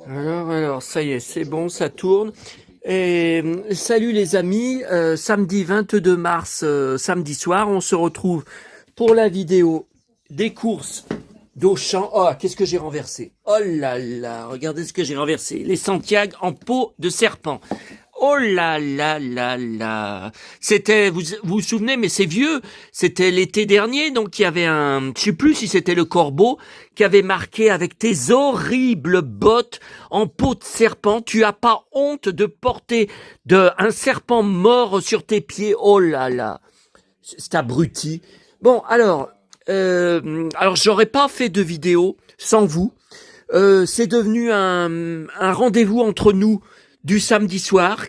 Alors, ça y est, c'est bon, ça tourne. Et salut les amis, samedi 22 mars, samedi soir, on se retrouve pour la vidéo des courses d'Auchan. Oh, qu'est-ce que j'ai renversé? Oh là là, regardez ce que j'ai renversé. Les Santiago en peau de serpent. Oh là là là là. C'était, vous souvenez, mais c'est vieux. C'était l'été dernier, donc il y avait je sais plus si c'était le corbeau, qui avait marqué avec tes horribles bottes en peau de serpent. Tu as pas honte de porter un serpent mort sur tes pieds. Oh là là. C'est abruti. Bon, alors j'aurais pas fait de vidéo sans vous. C'est devenu un rendez-vous entre nous du samedi soir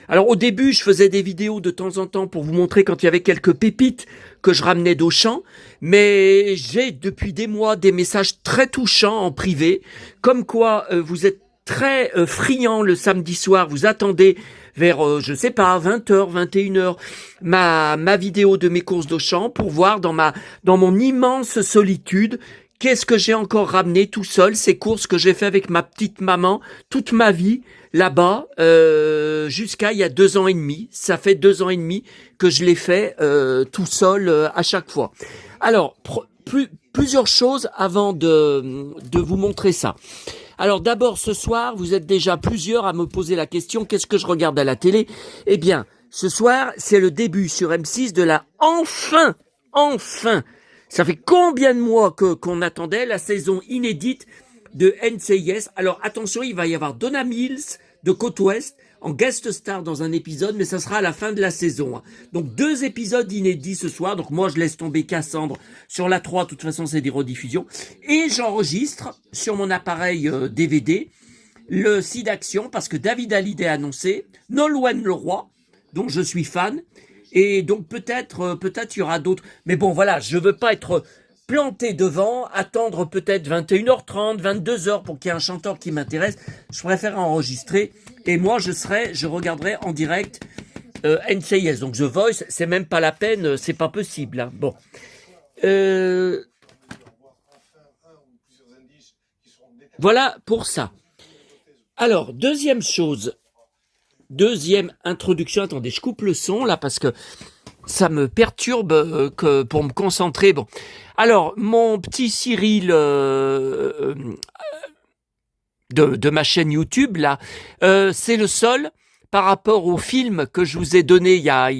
alors au début je faisais des vidéos de temps en temps pour vous montrer quand il y avait quelques pépites que je ramenais d'Auchan, mais j'ai depuis des mois des messages très touchants en privé comme quoi vous êtes très friands le samedi soir, vous attendez vers je sais pas 20h 21h ma vidéo de mes courses d'Auchan pour voir dans mon immense solitude. Qu'est-ce que j'ai encore ramené tout seul, ces courses que j'ai fait avec ma petite maman toute ma vie là-bas, jusqu'à il y a 2 ans et demi. Ça fait 2 ans et demi que je l'ai fait tout seul à chaque fois. Alors, plusieurs choses avant de vous montrer ça. Alors d'abord, ce soir, vous êtes déjà plusieurs à me poser la question, qu'est-ce que je regarde à la télé? Eh bien, ce soir, c'est le début sur M6 de la enfin, ça fait combien de mois qu'on attendait la saison inédite de NCIS? Alors attention, il va y avoir Donna Mills de Côte Ouest en guest star dans un épisode, mais ça sera à la fin de la saison. Donc 2 épisodes inédits ce soir. Donc moi je laisse tomber Cassandre sur la 3, de toute façon c'est des rediffusions. Et j'enregistre sur mon appareil DVD le site d'action parce que David Hallyday a annoncé Nolwenn Leroy, dont je suis fan. Et donc peut-être il y aura d'autres. Mais bon voilà, je veux pas être planté devant, attendre peut-être 21h30, 22h pour qu'il y ait un chanteur qui m'intéresse. Je préfère enregistrer. Et moi je regarderai en direct NCIS. Donc The Voice, c'est même pas la peine, c'est pas possible. Hein. Bon. Voilà pour ça. Alors, deuxième chose. Deuxième introduction. Attendez, je coupe le son là parce que ça me perturbe que pour me concentrer. Bon, alors mon petit Cyril de ma chaîne YouTube là, c'est le seul par rapport au film que je vous ai donné il y a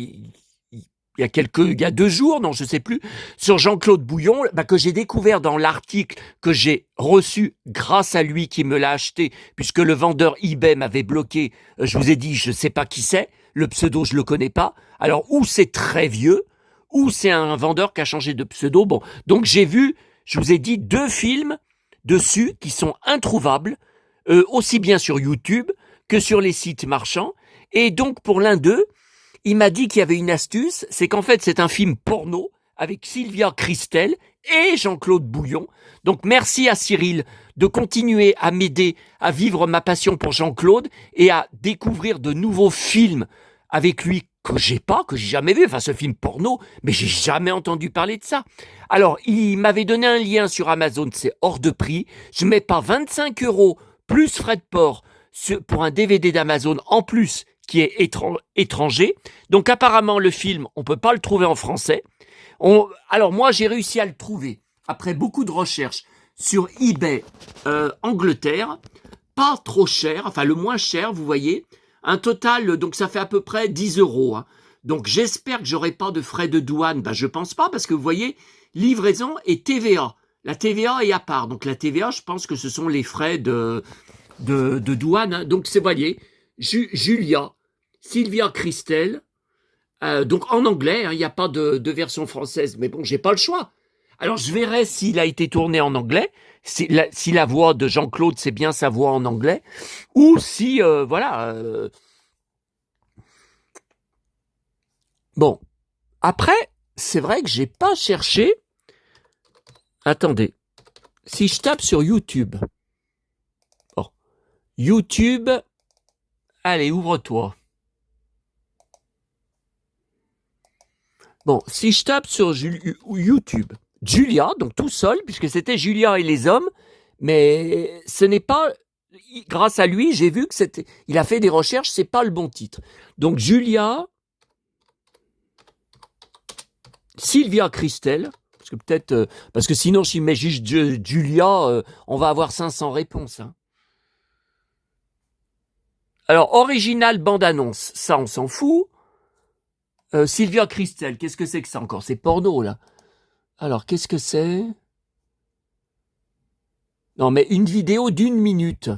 2 jours, non, je sais plus, sur Jean-Claude Bouillon, que j'ai découvert dans l'article que j'ai reçu grâce à lui qui me l'a acheté, puisque le vendeur eBay m'avait bloqué. Je vous ai dit, je sais pas qui c'est, le pseudo je le connais pas. Alors ou c'est très vieux, ou c'est un vendeur qui a changé de pseudo. Bon, donc j'ai vu, je vous ai dit 2 films dessus qui sont introuvables, aussi bien sur YouTube que sur les sites marchands. Et donc pour l'un d'eux, il m'a dit qu'il y avait une astuce, c'est qu'en fait c'est un film porno avec Sylvia Christel et Jean-Claude Bouillon. Donc merci à Cyril de continuer à m'aider à vivre ma passion pour Jean-Claude et à découvrir de nouveaux films avec lui que j'ai jamais vu. Enfin ce film porno, mais j'ai jamais entendu parler de ça. Alors il m'avait donné un lien sur Amazon, c'est hors de prix. Je mets pas 25 € plus frais de port pour un DVD d'Amazon en plus qui est étranger. Donc apparemment le film, on peut pas le trouver en français. Alors moi j'ai réussi à le trouver après beaucoup de recherches sur eBay Angleterre, pas trop cher, enfin le moins cher, vous voyez, un total, donc ça fait à peu près 10 €. Hein. Donc j'espère que j'aurai pas de frais de douane, je pense pas, parce que vous voyez, livraison et TVA. La TVA est à part, donc la TVA, je pense que ce sont les frais de douane. Hein. Donc c'est, vous voyez, Julia, Sylvia Christel, donc en anglais, il n'y a pas de version française, mais bon, j'ai pas le choix. Alors je verrai s'il a été tourné en anglais, si la voix de Jean-Claude, c'est bien sa voix en anglais, ou si, voilà. Bon, après, c'est vrai que j'ai pas cherché. Attendez, si je tape sur YouTube, bon, YouTube, allez, ouvre-toi. Bon, si je tape sur YouTube, Julia, donc tout seul, puisque c'était Julia et les hommes, Mais ce n'est pas... Grâce à lui, j'ai vu que il a fait des recherches, c'est pas le bon titre. Donc Julia, Sylvia Christel, parce que peut-être... parce que sinon, si je mets juste Julia, on va avoir 500 réponses. Hein. Alors, original bande-annonce, ça on s'en fout. Sylvia Christel, qu'est-ce que c'est que ça encore? C'est porno, là. Alors, qu'est-ce que c'est? Non, mais une vidéo d'1 minute.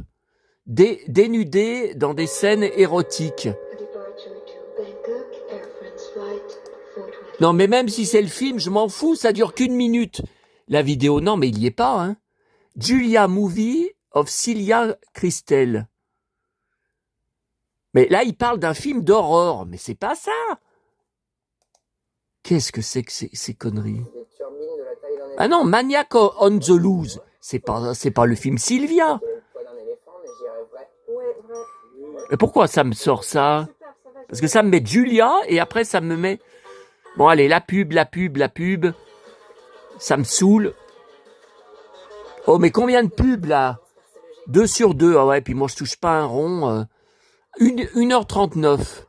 Dénudée dans des scènes érotiques. Non, mais même si c'est le film, je m'en fous, ça dure qu'1 minute. La vidéo, non, mais il y est pas, hein. Julia Movie of Sylvia Christel. Mais là, il parle d'un film d'horreur, mais c'est pas ça. Qu'est-ce que c'est que ces conneries? Ah non, Maniac on the Loose, c'est pas le film Sylvia. Mais pourquoi ça me sort ça? Parce que ça me met Julia et après ça me met... Bon allez, la pub. Ça me saoule. Oh mais combien de pubs là? 2 sur 2, ah ouais, puis moi je touche pas un rond. 1h39.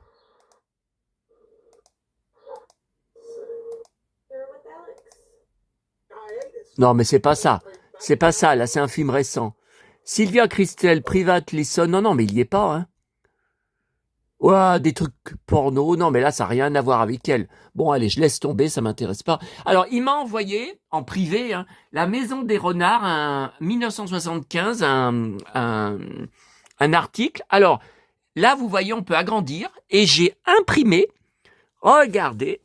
Non mais c'est pas ça. C'est pas ça, là c'est un film récent. Sylvia Christel, Private Lesson, non mais il y est pas, hein. Ouah, des trucs porno, non mais là ça n'a rien à voir avec elle. Bon allez, je laisse tomber, ça m'intéresse pas. Alors il m'a envoyé en privé hein, La Maison des Renards, un 1975, un article. Alors là vous voyez, on peut agrandir et j'ai imprimé, regardez,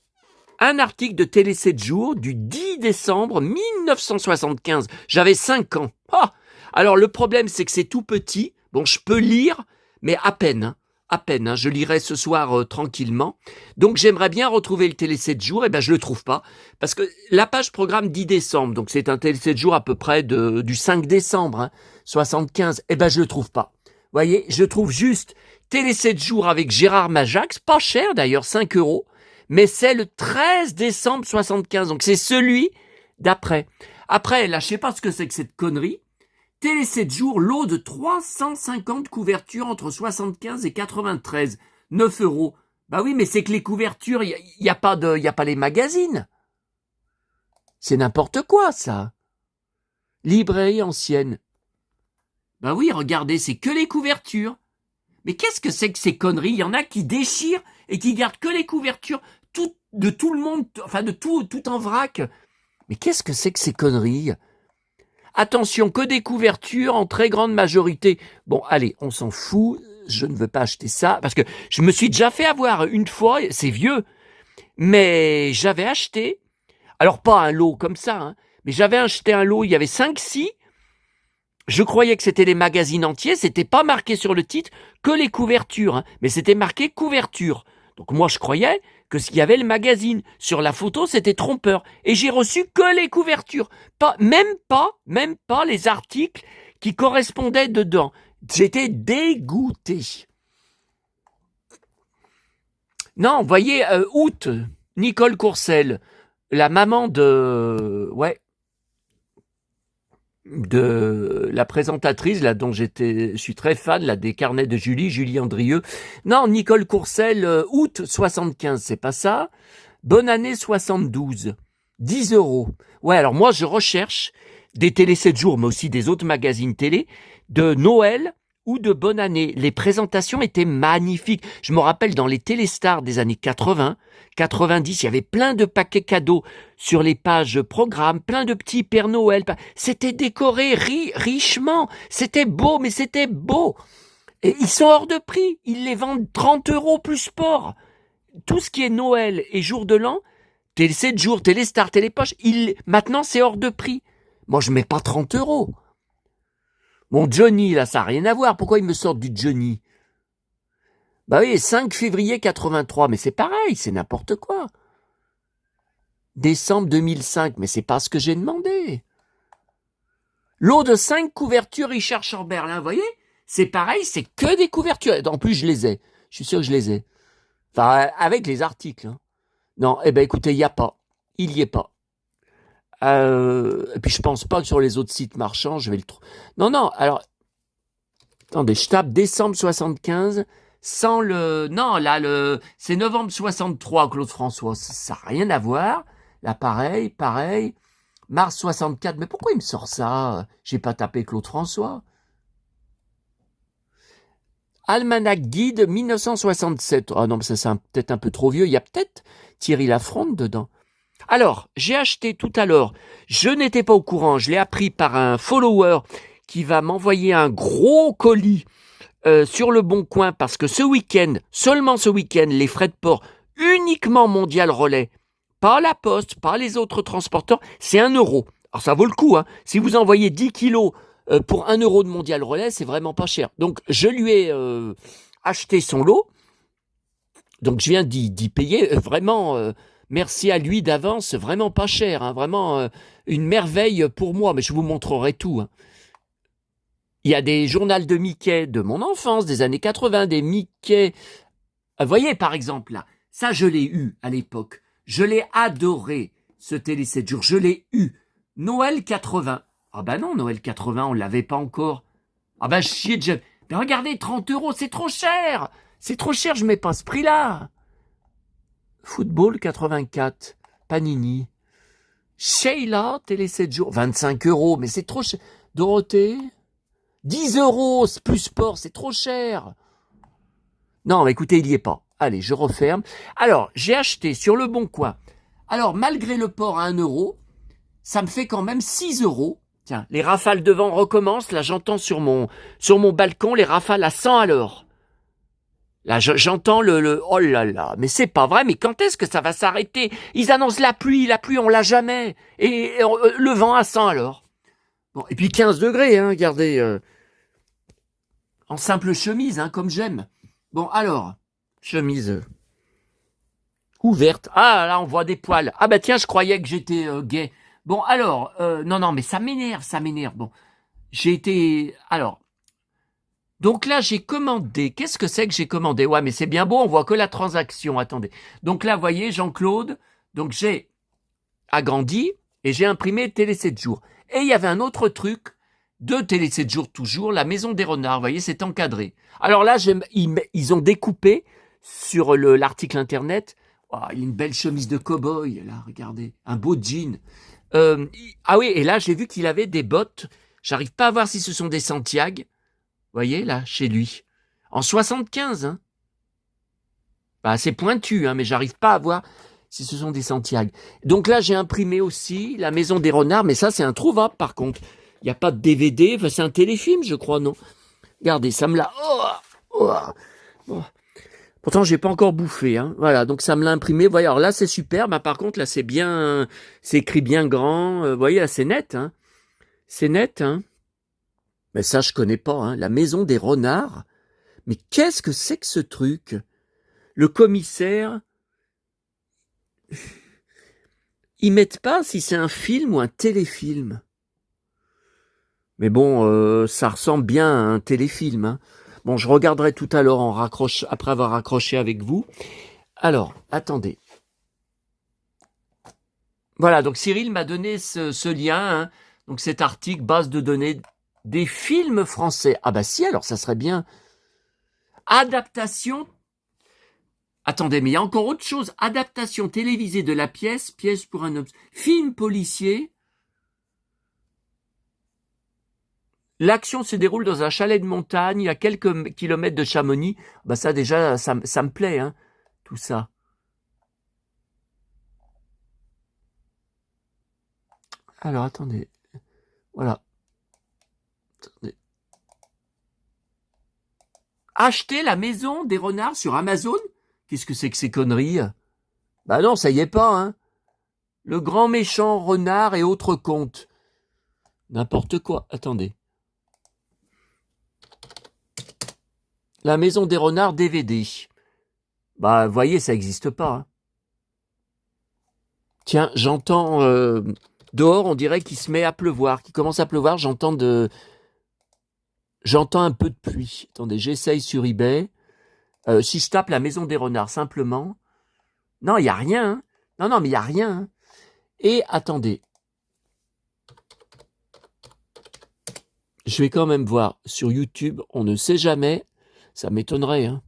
un article de Télé 7 jours du 10 décembre 1975. J'avais 5 ans. Ah, alors le problème c'est que c'est tout petit. Bon, je peux lire, mais à peine. Hein. À peine, hein, je lirai ce soir tranquillement. Donc j'aimerais bien retrouver le Télé 7 jours, et ben je le trouve pas, parce que la page programme 10 décembre, donc c'est un Télé 7 jours à peu près du 5 décembre, hein, 75, et ben je le trouve pas. Vous voyez, je trouve juste Télé 7 jours avec Gérard Majax, pas cher d'ailleurs, 5 €, mais c'est le 13 décembre 75, donc c'est celui d'après. Après, là, je sais pas ce que c'est que cette connerie. Télé 7 jours, lot de 350 couvertures entre 75 et 93, 9 €. Bah oui, mais c'est que les couvertures, il y a pas les magazines. C'est n'importe quoi, ça. Librairie ancienne. Bah oui, regardez, c'est que les couvertures. Mais qu'est-ce que c'est que ces conneries? Il y en a qui déchirent et qui gardent que les couvertures de tout le monde, enfin de tout en vrac. Mais qu'est-ce que c'est que ces conneries? Attention, que des couvertures en très grande majorité. Bon, allez, on s'en fout, je ne veux pas acheter ça, parce que je me suis déjà fait avoir une fois, c'est vieux, mais j'avais acheté, alors pas un lot comme ça, hein, mais j'avais acheté un lot, il y avait 5-6, je croyais que c'était les magazines entiers, c'était pas marqué sur le titre que les couvertures, hein, mais c'était marqué couverture. Donc moi je croyais que s'il y avait le magazine sur la photo, c'était trompeur. Et j'ai reçu que les couvertures, même pas les articles qui correspondaient dedans. J'étais dégoûté. Non, vous voyez, août, Nicole Courcelles, la maman de la présentatrice là dont je suis très fan là des carnets de Julie Andrieux. Non, Nicole Courcelles, août 75, c'est pas ça. Bonne année 72, 10 €. Ouais, alors moi je recherche des télé 7 jours, mais aussi des autres magazines télé de Noël ou de bonne année. Les présentations étaient magnifiques. Je me rappelle dans les télestars des années 80, 90, il y avait plein de paquets cadeaux sur les pages programmes, plein de petits Père Noël. C'était décoré richement. C'était beau, mais c'était beau. Et ils sont hors de prix. Ils les vendent 30 € plus sport. Tout ce qui est Noël et jour de l'an, Télé 7 jours, Téléstar, Télépoche, maintenant c'est hors de prix. Moi je mets pas 30 €. Mon Johnny, là, ça n'a rien à voir. Pourquoi ils me sortent du Johnny? Bah oui, 5 février 83, mais c'est pareil, c'est n'importe quoi. Décembre 2005, mais c'est pas ce que j'ai demandé. Lot de 5 couvertures Richard Chamberlain, vous voyez? C'est pareil, c'est que des couvertures. En plus, je les ai. Je suis sûr que je les ai. Enfin, avec les articles. Hein. Non, eh ben écoutez, il n'y a pas. Il n'y est pas. Et puis je pense pas que sur les autres sites marchands, je vais le trouver. Non, non, alors, attendez, je tape décembre 75 sans le... Non, là, c'est novembre 63, Claude François. Ça n'a rien à voir. Là, pareil, pareil. Mars 64, mais pourquoi il me sort ça? J'ai pas tapé Claude François. Almanach Guide 1967. Ah non, mais ça c'est peut-être un peu trop vieux. Il y a peut-être Thierry Lafronde dedans. Alors, j'ai acheté tout à l'heure. Je n'étais pas au courant. Je l'ai appris par un follower qui va m'envoyer un gros colis sur le Bon Coin parce que ce week-end, seulement ce week-end, les frais de port uniquement Mondial Relais, pas la Poste, pas les autres transporteurs, c'est 1 euro. Alors ça vaut le coup, hein. Si vous envoyez 10 kilos pour 1 euro de Mondial Relais, c'est vraiment pas cher. Donc je lui ai acheté son lot. Donc je viens d'y payer. Vraiment, merci à lui d'avance. Vraiment pas cher. Hein, vraiment une merveille pour moi. Mais je vous montrerai tout. Hein. Il y a des journaux de Mickey de mon enfance, des années 80, des Mickey. Vous voyez par exemple là, ça je l'ai eu à l'époque. Je l'ai adoré, ce Télé 7 jours. Je l'ai eu. Noël 80. Ah ben non, Noël 80, on l'avait pas encore. Ah ben chier de... Mais regardez, 30 euros, c'est trop cher. C'est trop cher, je mets pas ce prix-là. Football 84. Panini. Sheila, Télé 7 jours. 25 euros, mais c'est trop cher. Dorothée. 10 euros, plus sport, c'est trop cher. Non, écoutez, il y est pas. Allez, je referme. Alors, j'ai acheté sur le Bon Coin. Alors, malgré le port à 1 euro, ça me fait quand même 6 euros. Tiens, les rafales de vent recommencent. Là, j'entends sur mon balcon les rafales à 100 à l'heure. Là, j'entends le... Oh là là, mais c'est pas vrai, mais quand est-ce que ça va s'arrêter? Ils annoncent la pluie, on l'a jamais. Et le vent à 100 à l'heure. Bon, et puis 15 degrés, hein, regardez. En simple chemise, hein, comme j'aime. Bon, alors, chemise ouverte. Ah, là, on voit des poils. Ah bah tiens, je croyais que j'étais gay. Bon, alors, non, mais ça m'énerve. Bon, j'ai été... Alors, donc là, j'ai commandé. Qu'est-ce que c'est que j'ai commandé? Ouais, mais c'est bien beau, on voit que la transaction. Attendez. Donc là, vous voyez, Jean-Claude, donc j'ai agrandi et j'ai imprimé Télé 7 jours. Et il y avait un autre truc de Télé 7 jours toujours, la Maison des Renards. Vous voyez, c'est encadré. Alors là, ils ont découpé sur l'article internet. Oh, il y a une belle chemise de cow-boy, là, regardez. Un beau jean. Ah oui, et là, j'ai vu qu'il avait des bottes. J'arrive pas à voir si ce sont des Santiago. Vous voyez, là, chez lui. En 75, hein. Bah, c'est pointu, hein, mais j'arrive pas à voir si ce sont des Santiago. Donc là, j'ai imprimé aussi La Maison des Renards, mais ça, c'est introuvable, par contre. Il n'y a pas de DVD, enfin, c'est un téléfilm, je crois, non? Regardez, ça me l'a... Oh. Pourtant, j'ai pas encore bouffé, hein. Voilà, donc ça me l'a imprimé. Vous voyez, alors là, c'est super. Bah, par contre, là, c'est bien... C'est écrit bien grand. Vous voyez, là, c'est net, hein. C'est net, hein. Mais ça, je connais pas, hein. La Maison des Renards. Mais qu'est-ce que c'est que ce truc? Le commissaire... Ils mettent pas si c'est un film ou un téléfilm. Mais bon, ça ressemble bien à un téléfilm, hein. Bon, je regarderai tout à l'heure après avoir raccroché avec vous. Alors, attendez. Voilà, donc Cyril m'a donné ce lien, hein. Donc cet article, base de données des films français. Ah bah si, alors ça serait bien. Adaptation. Attendez, mais il y a encore autre chose. Adaptation télévisée de la pièce pour un homme. Film policier. L'action se déroule dans un chalet de montagne à quelques kilomètres de Chamonix. Bah ça déjà, ça me plaît, hein, tout ça. Alors attendez, voilà. Attendez. Acheter La Maison des Renards sur Amazon? Qu'est-ce que c'est que ces conneries? Bah non, ça y est pas, hein. Le grand méchant renard et autres contes. N'importe quoi, attendez. La Maison des Renards DVD. Bah, vous voyez, ça n'existe pas. Hein. Tiens, j'entends dehors, on dirait qu'il se met à pleuvoir, qu'il commence à pleuvoir. J'entends un peu de pluie. Attendez, j'essaye sur eBay. Si je tape La Maison des Renards simplement, non, il y a rien. Hein. Non, mais il y a rien. Hein. Et attendez, Je vais quand même voir sur YouTube, on ne sait jamais, ça m'étonnerait. Hein.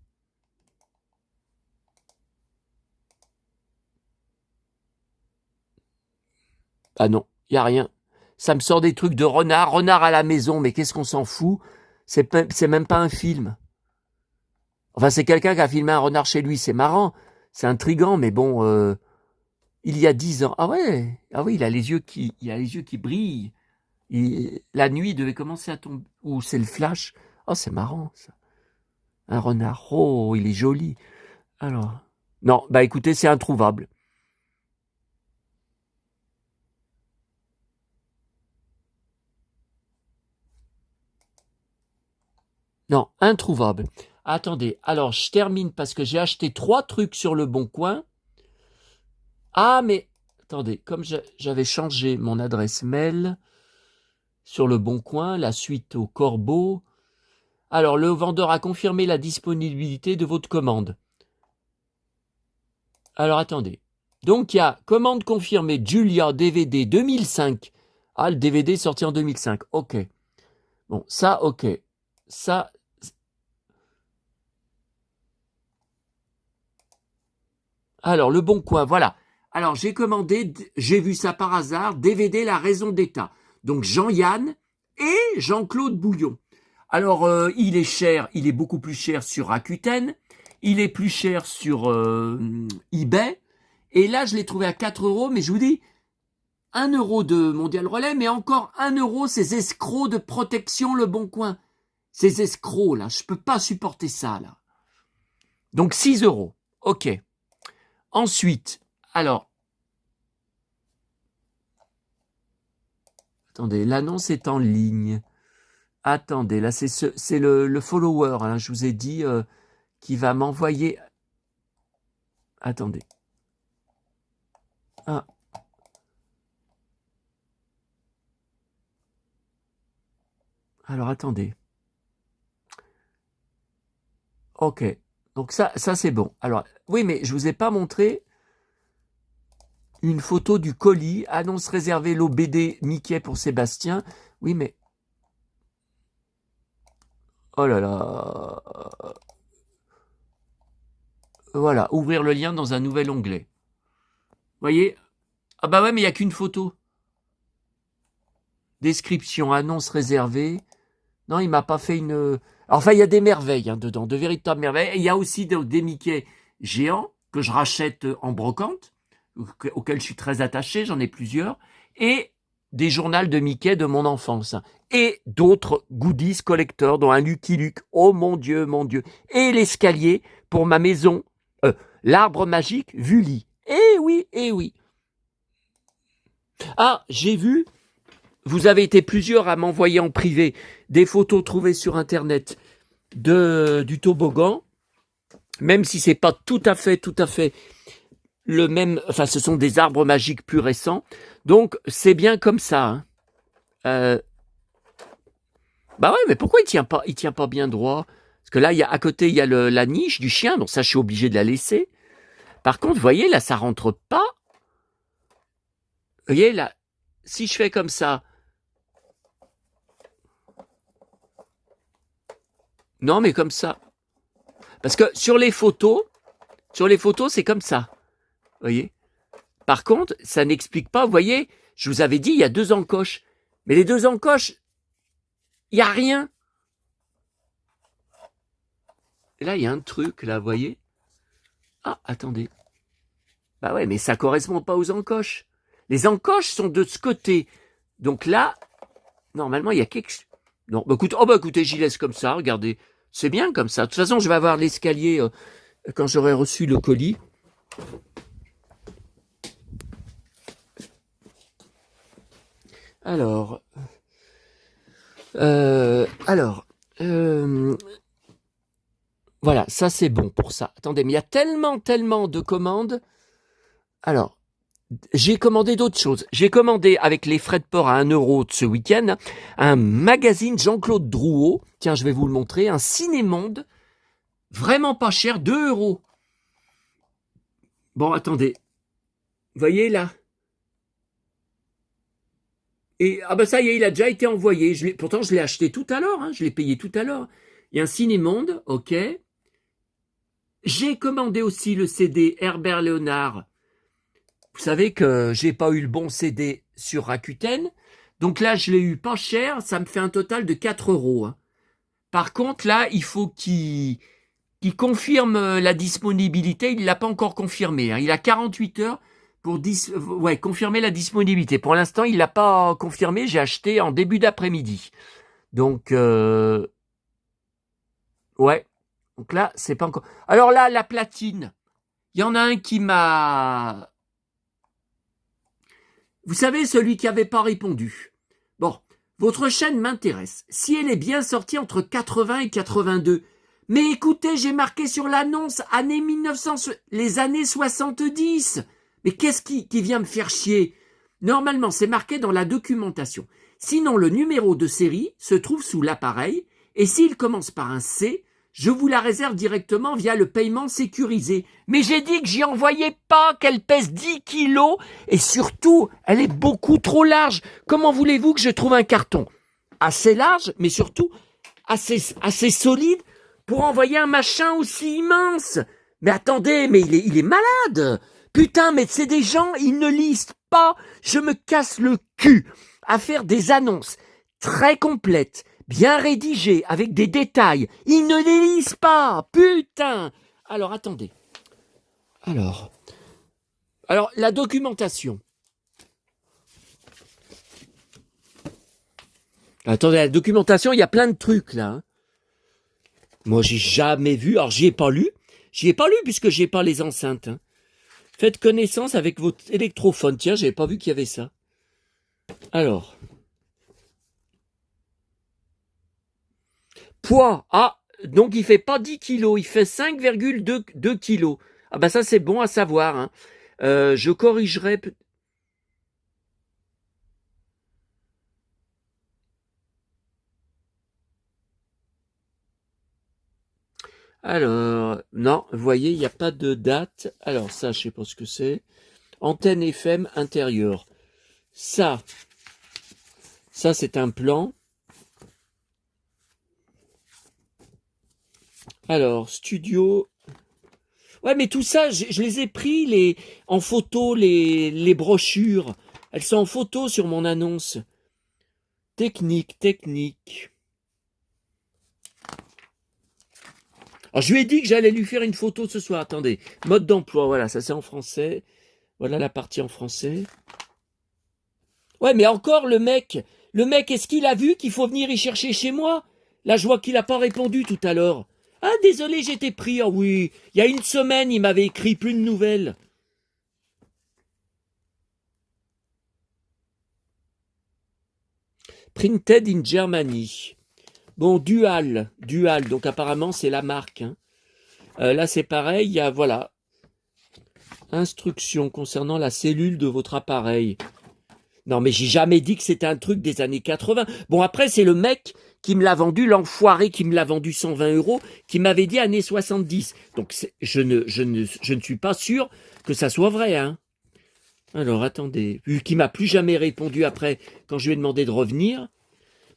Ah non, il n'y a rien. Ça me sort des trucs de renard, renard à la maison, mais qu'est-ce qu'on s'en fout? C'est même pas un film. Enfin, c'est quelqu'un qui a filmé un renard chez lui, c'est marrant, c'est intriguant, mais bon, il y a 10 ans. Ah ouais, ah oui, il a les yeux qui brillent. La nuit devait commencer à tomber. Ou c'est le flash. Oh, c'est marrant, ça. Un renard. Oh, il est joli. Alors. Non, bah écoutez, c'est introuvable. Non, introuvable. Attendez, alors je termine parce que j'ai acheté 3 trucs sur le Bon Coin. Ah, mais attendez, comme j'avais changé mon adresse mail sur le Bon Coin, la suite au corbeau. Alors, le vendeur a confirmé la disponibilité de votre commande. Alors, attendez. Donc, il y a commande confirmée Julia DVD 2005. Ah, le DVD sorti en 2005. OK. Bon, ça, OK. Ça. Alors, le Bon Coin, voilà. Alors, j'ai commandé, j'ai vu ça par hasard, DVD La Raison d'État. Donc, Jean-Yann et Jean-Claude Bouillon. Alors, il est cher, il est beaucoup plus cher sur Rakuten. Il est plus cher sur eBay. Et là, je l'ai trouvé à 4 euros, mais je vous dis, 1 euro de Mondial Relais, mais encore 1 euro, ces escrocs de protection Le Bon Coin. Ces escrocs, là, je peux pas supporter ça, là. Donc, 6 euros. OK. Ensuite, alors, attendez, l'annonce est en ligne. Attendez, là, c'est le follower, hein, je vous ai dit, qui va m'envoyer... Attendez. Ah. Alors, attendez. OK. Donc, ça c'est bon. Alors, oui, mais je vous ai pas montré une photo du colis. Annonce réservée l'eau BD Mickey pour Sébastien. Oui, mais... Oh là là. Voilà, ouvrir le lien dans un nouvel onglet. Vous voyez? Ah bah ouais, mais il n'y a qu'une photo. Description, annonce réservée. Non, il m'a pas fait une... Enfin, il y a des merveilles hein, dedans, de véritables merveilles. Et il y a aussi des Mickey géants que je rachète en brocante, auxquels je suis très attaché, j'en ai plusieurs, et des journaux de Mickey de mon enfance. Et d'autres goodies collecteurs, dont un Lucky Luke. Oh mon Dieu, mon Dieu. Et l'escalier pour ma maison. L'arbre magique Vully. Eh oui, eh oui. Ah, j'ai vu... Vous avez été plusieurs à m'envoyer en privé des photos trouvées sur Internet du toboggan, même si c'est pas tout à fait le même. Enfin, ce sont des arbres magiques plus récents, donc c'est bien comme ça. Hein. Bah ouais, mais pourquoi il tient pas bien droit? Parce que là, à côté, il y a la niche du chien, donc ça, je suis obligé de la laisser. Par contre, vous voyez, là, ça rentre pas. Vous voyez, là, si je fais comme ça. Non, mais comme ça. Parce que sur les photos, c'est comme ça. Vous voyez? Par contre, ça n'explique pas, vous voyez, je vous avais dit, il y a 2 encoches. Mais les 2 encoches, il n'y a rien. Et là, il y a un truc, là, vous voyez? Ah, attendez. Bah ouais, mais ça correspond pas aux encoches. Les encoches sont de ce côté. Donc là, normalement, il y a quelque chose. Non, bah écoutez, j'y laisse comme ça, regardez. C'est bien comme ça. De toute façon, je vais avoir l'escalier quand j'aurai reçu le colis. Alors, voilà, ça c'est bon pour ça. Attendez, mais il y a tellement de commandes. Alors, j'ai commandé d'autres choses. J'ai commandé avec les frais de port à 1 euro de ce week-end un magazine Jean-Claude Drouot. Tiens, je vais vous le montrer. Un Cinémonde. Vraiment pas cher, 2 euros. Bon, attendez. Vous voyez là? Et ah bah ça y est, il a déjà été envoyé. Pourtant, je l'ai acheté tout à l'heure, hein, je l'ai payé tout à l'heure. Il y a un Cinémonde, ok. J'ai commandé aussi le CD Herbert Léonard. Vous savez que j'ai pas eu le bon CD sur Rakuten. Donc là, je l'ai eu pas cher. Ça me fait un total de 4 euros. Hein. Par contre, là, il faut qu'il confirme la disponibilité. Il l'a pas encore confirmé. Hein. Il a 48 heures pour confirmer la disponibilité. Pour l'instant, il l'a pas confirmé. J'ai acheté en début d'après-midi. Donc, ouais. Donc là, c'est pas encore. Alors là, la platine. Il y en a un qui m'a. Vous savez, celui qui n'avait pas répondu. Bon, votre chaîne m'intéresse. Si elle est bien sortie entre 80 et 82. Mais écoutez, j'ai marqué sur l'annonce années 1900, les années 70. Mais qu'est-ce qui vient me faire chier? Normalement, c'est marqué dans la documentation. Sinon, le numéro de série se trouve sous l'appareil. Et s'il commence par un C, je vous la réserve directement via le paiement sécurisé. Mais j'ai dit que j'y envoyais pas, qu'elle pèse 10 kilos et surtout, elle est beaucoup trop large. Comment voulez-vous que je trouve un carton assez large, mais surtout assez solide pour envoyer un machin aussi immense? Mais attendez, mais il est malade. Putain, mais c'est des gens, ils ne lisent pas. Je me casse le cul à faire des annonces très complètes, bien rédigé, avec des détails. Ils ne les lisent pas, putain. Alors, attendez. Alors, la documentation. Attendez, la documentation, il y a plein de trucs, là. Hein. Moi, j'ai jamais vu. Alors, j'y ai pas lu. J'y ai pas lu, puisque j'ai pas les enceintes. Hein. Faites connaissance avec votre électrophone. Tiens, j'avais pas vu qu'il y avait ça. Alors... Poids, ah, donc il fait pas 10 kilos, il fait 5,2 kilos. Ah bah ça c'est bon à savoir. Hein. Je corrigerai... Alors, non, vous voyez, il n'y a pas de date. Alors ça, je sais pas ce que c'est. Antenne FM intérieure. Ça c'est un plan. Alors, studio... Ouais, mais tout ça, je les ai pris en photo, les brochures. Elles sont en photo sur mon annonce. Technique. Alors, je lui ai dit que j'allais lui faire une photo ce soir. Attendez. Mode d'emploi, voilà, ça c'est en français. Voilà la partie en français. Ouais, mais encore le mec, est-ce qu'il a vu qu'il faut venir y chercher chez moi? Là, je vois qu'il n'a pas répondu tout à l'heure. Ah, désolé, j'étais pris. Ah oui, il y a une semaine, il m'avait écrit plus de nouvelles. Printed in Germany. Bon, Dual, donc apparemment c'est la marque. Hein. Là, c'est pareil, il y a, voilà, instructions concernant la cellule de votre appareil. Non, mais j'ai jamais dit que c'était un truc des années 80. Bon, après, c'est le mec qui me l'a vendu, l'enfoiré qui me l'a vendu 120 €, qui m'avait dit années 70. Donc, je ne suis pas sûr que ça soit vrai. Hein. Alors, attendez. Vu qu'il m'a plus jamais répondu après, quand je lui ai demandé de revenir.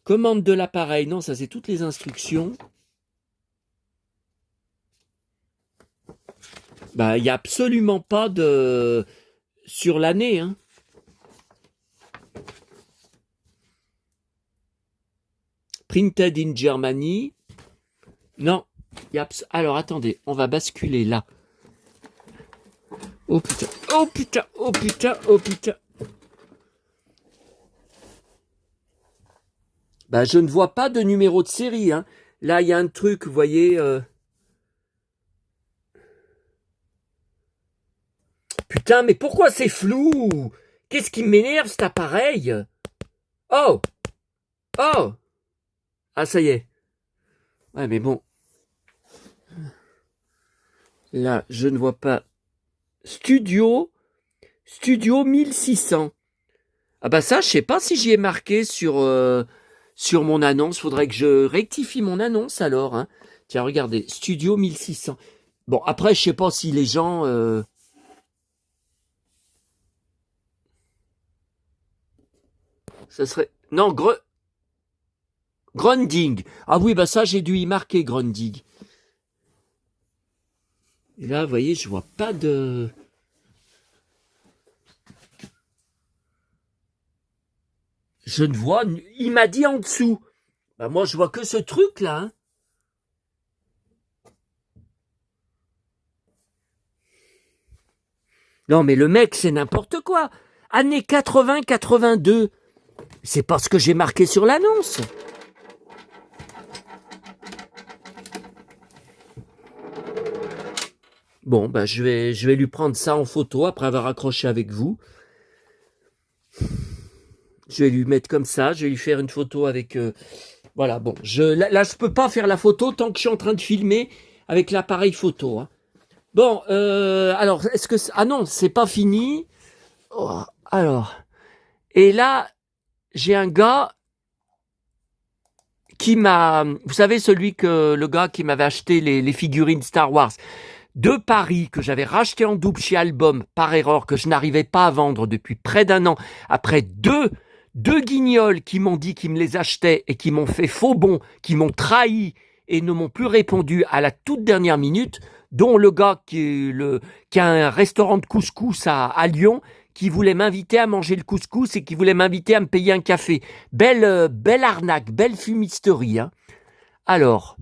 Commande de l'appareil. Non, ça, c'est toutes les instructions. Bah, il n'y a absolument pas de... sur l'année, hein. Printed in Germany. Non. Alors, attendez. On va basculer là. Oh putain. Oh putain. Oh putain. Oh putain. Bah, je ne vois pas de numéro de série. Hein. Là, il y a un truc, vous voyez... Putain, mais pourquoi c'est flou? Qu'est-ce qui m'énerve, cet appareil? Oh! Oh! Ah, ça y est. Ouais, mais bon. Là, je ne vois pas. Studio 1600. Ah bah ça, je sais pas si j'y ai marqué sur mon annonce. Faudrait que je rectifie mon annonce alors. Hein. Tiens, regardez. Studio 1600. Bon, après, je sais pas si les gens... Ça serait... Non, Grundig. Ah oui, bah ça, j'ai dû y marquer Grundig. Et là, vous voyez, je vois pas de... Je ne vois... Il m'a dit en dessous. Bah moi, je vois que ce truc-là. Hein. Non, mais le mec, c'est n'importe quoi. Années 80-82. C'est pas ce que j'ai marqué sur l'annonce. Bon, bah, je vais lui prendre ça en photo après avoir accroché avec vous. Je vais lui mettre comme ça. Je vais lui faire une photo avec... voilà, bon. Là, je peux pas faire la photo tant que je suis en train de filmer avec l'appareil photo. Hein. Bon, alors, est-ce que... Ah non, c'est pas fini. Oh, alors... Et là, j'ai un gars qui m'a... Vous savez, le gars qui m'avait acheté les figurines Star Wars de Paris, que j'avais racheté en double chez Album, par erreur, que je n'arrivais pas à vendre depuis près d'un an, après deux guignols qui m'ont dit qu'ils me les achetaient et qui m'ont fait faux bond, qui m'ont trahi et ne m'ont plus répondu à la toute dernière minute, dont le gars qui a un restaurant de couscous à Lyon, qui voulait m'inviter à manger le couscous et qui voulait m'inviter à me payer un café. Belle arnaque, belle fumisterie. Hein. Alors,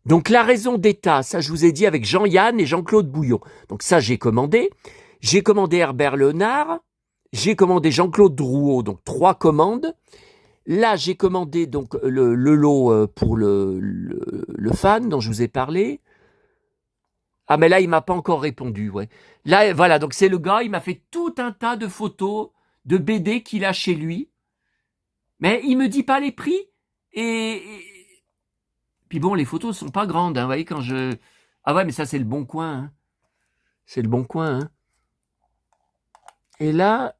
donc la raison d'État, ça je vous ai dit avec Jean-Yann et Jean-Claude Bouillon. Donc ça j'ai commandé. J'ai commandé Herbert Léonard. J'ai commandé Jean-Claude Drouot, donc 3 commandes. Là j'ai commandé donc le lot pour le fan dont je vous ai parlé. Ah mais là il m'a pas encore répondu, ouais. Là voilà, donc c'est le gars, il m'a fait tout un tas de photos de BD qu'il a chez lui. Mais il me dit pas les prix et puis bon, les photos sont pas grandes, hein, vous voyez, quand je... Ah ouais, mais ça, c'est le bon coin. Hein. C'est le bon coin. Hein. Et là,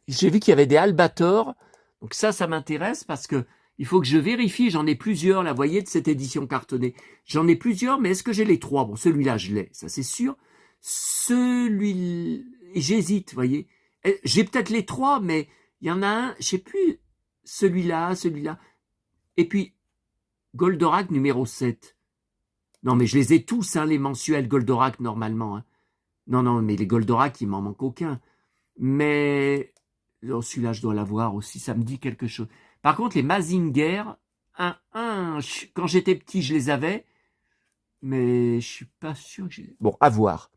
j'ai vu qu'il y avait des Albator. Donc ça m'intéresse parce que il faut que je vérifie. J'en ai plusieurs, là, vous voyez, de cette édition cartonnée. J'en ai plusieurs, mais est-ce que j'ai les 3? Bon, celui-là, je l'ai, ça c'est sûr. Celui... J'hésite, vous voyez. J'ai peut-être les 3, mais il y en a un, je sais plus, celui-là. Et puis, Goldorak numéro 7. Non, mais je les ai tous, hein, les mensuels Goldorak, normalement. Hein. Non, mais les Goldorak, il m'en manque aucun. Mais oh, celui-là, je dois l'avoir aussi, ça me dit quelque chose. Par contre, les Mazinger, quand j'étais petit, je les avais, mais je suis pas sûr que j'ai... Bon, à voir.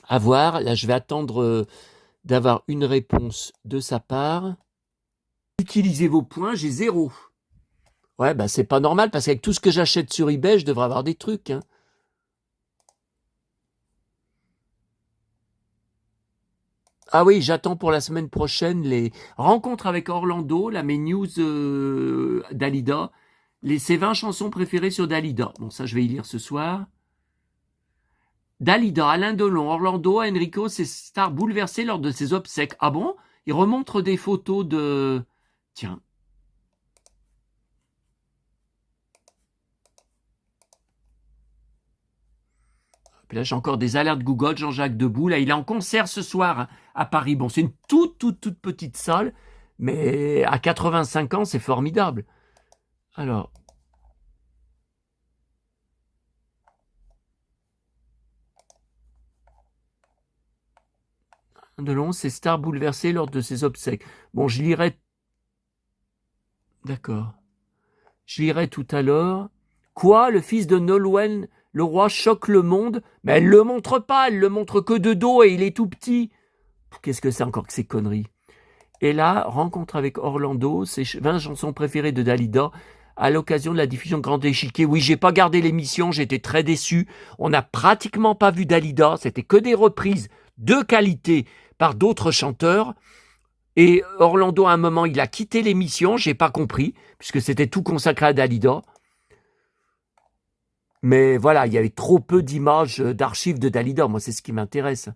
À voir, là, je vais attendre d'avoir une réponse de sa part. Utilisez vos points, j'ai 0. Ouais, bah c'est pas normal, parce qu'avec tout ce que j'achète sur eBay, je devrais avoir des trucs. Hein. Ah oui, j'attends pour la semaine prochaine les rencontres avec Orlando, mes news Dalida, ses 20 chansons préférées sur Dalida. Bon, ça, je vais y lire ce soir. Dalida, Alain Delon, Orlando, Enrico, ses stars bouleversées lors de ses obsèques. Ah bon? Il remontre des photos de... Tiens. Puis là, j'ai encore des alertes Google, Jean-Jacques Debout. Là, il est en concert ce soir hein, à Paris. Bon, c'est une toute petite salle, mais à 85 ans, c'est formidable. Alors... Delon, ses stars bouleversées lors de ses obsèques. Bon, je lirai... D'accord. Je lirai tout à l'heure. Quoi, le fils de Nolwenn, le roi choque le monde? Mais elle le montre pas, elle le montre que de dos et il est tout petit. Qu'est-ce que c'est encore que ces conneries? Et là, rencontre avec Orlando, ses 20 chansons préférées de Dalida, à l'occasion de la diffusion de Grand Échiquier. Oui, j'ai pas gardé l'émission, j'étais très déçu. On n'a pratiquement pas vu Dalida, c'était que des reprises de qualité par d'autres chanteurs. Et Orlando, à un moment, il a quitté l'émission, j'ai pas compris, puisque c'était tout consacré à Dalida. Mais voilà, il y avait trop peu d'images, d'archives de Dalida. Moi, c'est ce qui m'intéresse.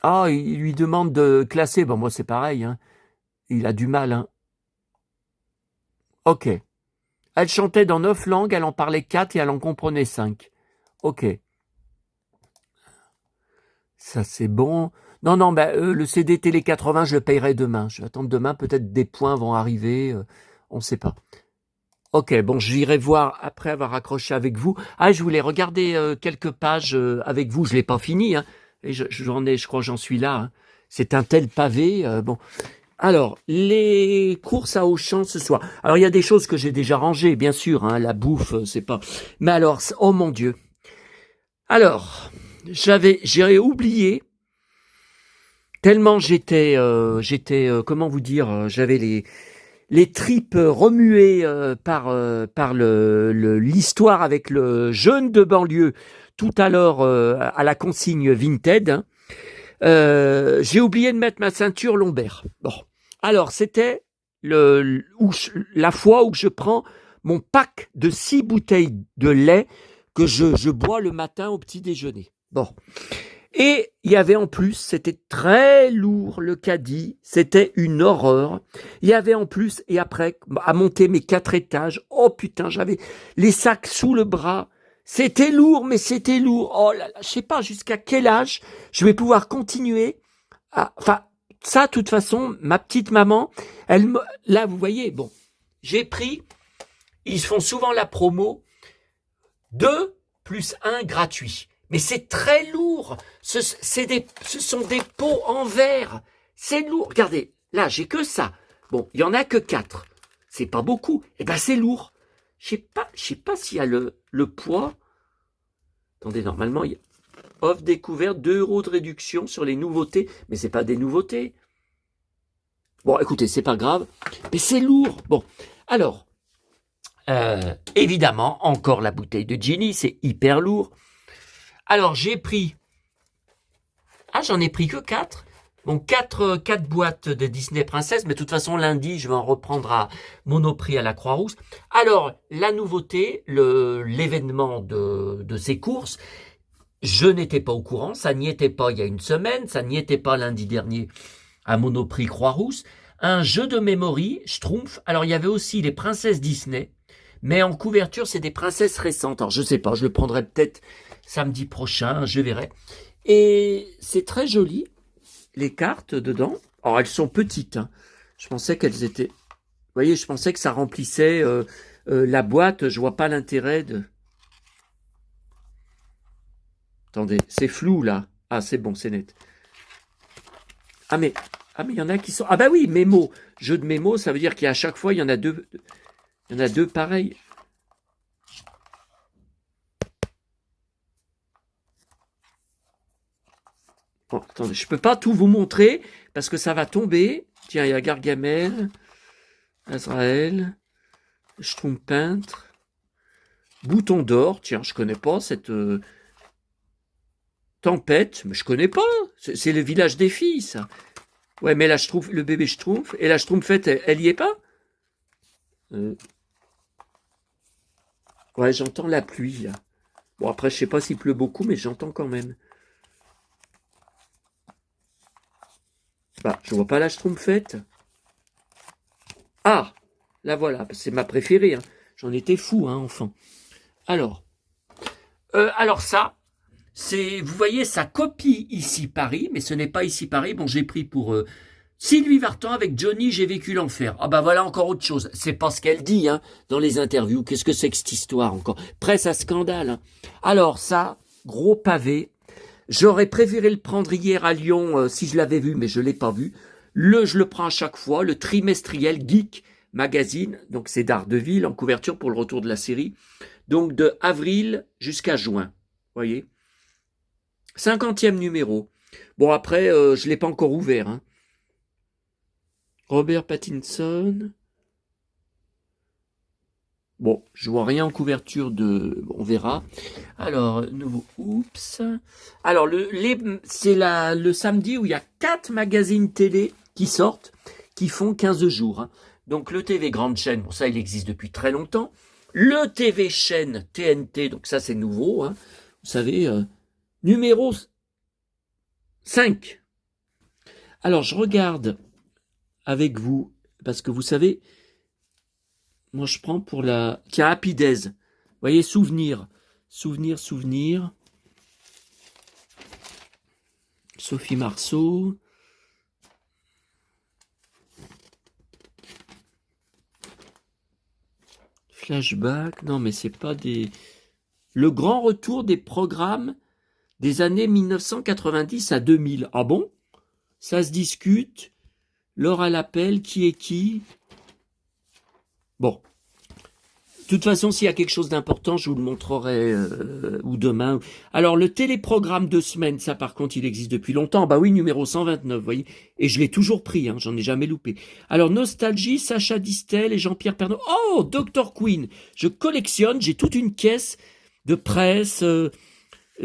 Ah, il lui demande de classer. Bon, moi, c'est pareil. Hein. Il a du mal. Hein. Ok. Elle chantait dans 9 langues, elle en parlait 4 et elle en comprenait 5. Ok. Ça, c'est bon. Non, non, bah, le CD Télé 80, je le payerai demain. Je vais attendre demain, peut-être des points vont arriver. On ne sait pas. Ok, bon, j'irai voir après avoir accroché avec vous. Ah, je voulais regarder quelques pages avec vous. Je l'ai pas fini, hein. Et je crois, j'en suis là, hein. C'est un tel pavé. Bon, alors les courses à Auchan ce soir. Alors il y a des choses que j'ai déjà rangées, bien sûr. Hein, la bouffe, c'est pas. Mais alors, oh mon Dieu. Alors, j'ai oublié tellement j'étais, comment vous dire, j'avais les tripes remuées par l'histoire avec le jeune de banlieue tout à l'heure à la consigne Vinted. Hein. J'ai oublié de mettre ma ceinture lombaire. Bon, alors c'était la fois où je prends mon pack de 6 bouteilles de lait que je bois le matin au petit déjeuner. Bon. Et il y avait en plus, c'était très lourd le caddie, c'était une horreur. Il y avait en plus, et après, à monter mes 4 étages, oh putain, j'avais les sacs sous le bras. C'était lourd, mais c'était lourd. Oh là là, je sais pas jusqu'à quel âge je vais pouvoir continuer. Enfin, ça, de toute façon, ma petite maman, là, vous voyez, bon, j'ai pris, ils font souvent la promo, 2 plus 1 gratuit. Mais c'est très lourd. Ce sont des pots en verre. C'est lourd. Regardez, là, j'ai que ça. Bon, il y en a que 4. C'est pas beaucoup. Eh ben, c'est lourd. Je sais pas s'il y a le poids. Attendez, normalement, il y a offre découverte 2 € de réduction sur les nouveautés. Mais c'est pas des nouveautés. Bon, écoutez, c'est pas grave. Mais c'est lourd. Bon, alors, évidemment, encore la bouteille de Ginny, c'est hyper lourd. Alors, j'ai pris... Ah, j'en ai pris que 4. Bon, 4 boîtes de Disney Princess, mais de toute façon, lundi, je vais en reprendre à Monoprix à la Croix-Rousse. Alors, la nouveauté, l'événement de ces courses, je n'étais pas au courant, ça n'y était pas il y a une semaine, ça n'y était pas lundi dernier à Monoprix Croix-Rousse. Un jeu de memory, Schtroumpf. Alors, il y avait aussi les princesses Disney, mais en couverture, c'est des princesses récentes. Alors, je sais pas, je le prendrai peut-être samedi prochain, je verrai. Et c'est très joli, les cartes dedans. Alors, elles sont petites. Hein. Je pensais qu'elles étaient... Vous voyez, je pensais que ça remplissait la boîte. Je vois pas l'intérêt de... Attendez, c'est flou, là. Ah, c'est bon, c'est net. Ah, mais il y en a qui sont... Ah, bah oui, mémo. Jeu de mémo, ça veut dire qu'à chaque fois, il y en a deux. Il y en a 2 pareils. Bon, attendez, je peux pas tout vous montrer parce que ça va tomber. Tiens, il y a Gargamel, Azraël, Schtroumpf peintre, Bouton d'or. Tiens, je connais pas cette tempête, mais je connais pas. C'est le village des filles, ça. Ouais, mais là, je trouve le bébé Schtroumpf et la Schtroumpfette, elle y est pas. Ouais, j'entends la pluie là. Bon, après, je sais pas s'il pleut beaucoup, mais j'entends quand même. Bah, je vois pas la Schtroumpfette. Ah, la voilà, c'est ma préférée. Hein. J'en étais fou, hein, enfant. Alors ça, c'est, vous voyez, ça copie ici Paris, mais ce n'est pas ici Paris. Bon, j'ai pris pour Sylvie Vartan avec Johnny, j'ai vécu l'enfer. Ah bah voilà encore autre chose. C'est pas ce qu'elle dit, hein, dans les interviews. Qu'est-ce que c'est que cette histoire encore? Presse à scandale. Hein. Alors ça, gros pavé. J'aurais préféré le prendre hier à Lyon si je l'avais vu, mais je l'ai pas vu. Je le prends à chaque fois, le trimestriel Geek Magazine, donc c'est d'Ardeville en couverture pour le retour de la série. Donc de avril jusqu'à juin, voyez. 50e numéro. Bon après, je l'ai pas encore ouvert. Hein. Robert Pattinson. Bon, je vois rien en couverture de... On verra. Alors, nouveau... Oups. Alors, c'est le samedi où il y a 4 magazines télé qui sortent, qui font 15 jours. Hein. Donc, le TV Grande Chaîne, bon, ça, il existe depuis très longtemps. Le TV Chaîne TNT, donc ça, c'est nouveau. Hein. Vous savez, numéro 5. Alors, je regarde avec vous, parce que vous savez... Moi, je prends pour la... Tiens, Happy Days. Vous voyez, souvenir. Souvenir, souvenir. Sophie Marceau. Flashback. Non, mais c'est pas des... Le grand retour des programmes des années 1990 à 2000. Ah bon? Ça se discute. L'heure à l'appel. Qui est qui? Bon. De toute façon, s'il y a quelque chose d'important, je vous le montrerai ou demain. Alors, le téléprogramme de semaine, ça par contre, il existe depuis longtemps. Bah oui, numéro 129, vous voyez. Et je l'ai toujours pris, hein, j'en ai jamais loupé. Alors, Nostalgie, Sacha Distel et Jean-Pierre Pernaut. Oh, Dr. Queen. Je collectionne, j'ai toute une caisse de presse,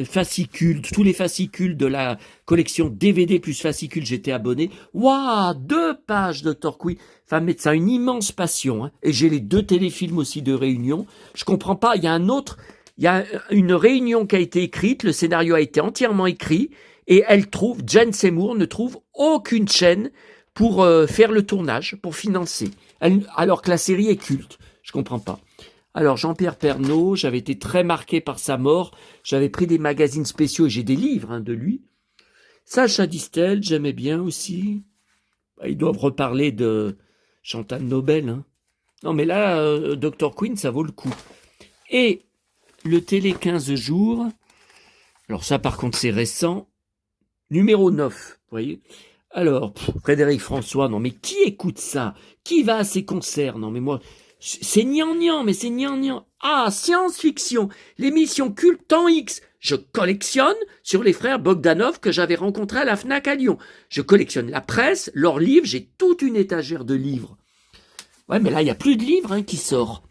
fascicules, tous les fascicules de la collection DVD plus fascicules, j'étais abonné. Waouh, 2 pages de Torquay. Enfin, mais ça a une immense passion. Hein. Et j'ai les 2 téléfilms aussi de Réunion. Je comprends pas, il y a une Réunion qui a été écrite, le scénario a été entièrement écrit, et Jane Seymour ne trouve aucune chaîne pour faire le tournage, pour financer. Alors que la série est culte. Je comprends pas. Alors, Jean-Pierre Pernaut, j'avais été très marqué par sa mort. J'avais pris des magazines spéciaux et j'ai des livres de lui. Sacha Distel, j'aimais bien aussi. Ils doivent reparler de Chantal Nobel. Hein. Non, mais là, Dr. Queen, ça vaut le coup. Et le Télé 15 jours, alors ça, par contre, c'est récent. Numéro 9, vous voyez. Alors, Frédéric François, non, mais qui écoute ça? Qui va à ces concerts? Non, mais moi... C'est gnangnan, mais c'est gnangnan. Ah, science-fiction, l'émission culte Temps X. Je collectionne sur les frères Bogdanov que j'avais rencontrés à la FNAC à Lyon. Je collectionne la presse, leurs livres, j'ai toute une étagère de livres. Ouais, mais là, il n'y a plus de livres qui sortent.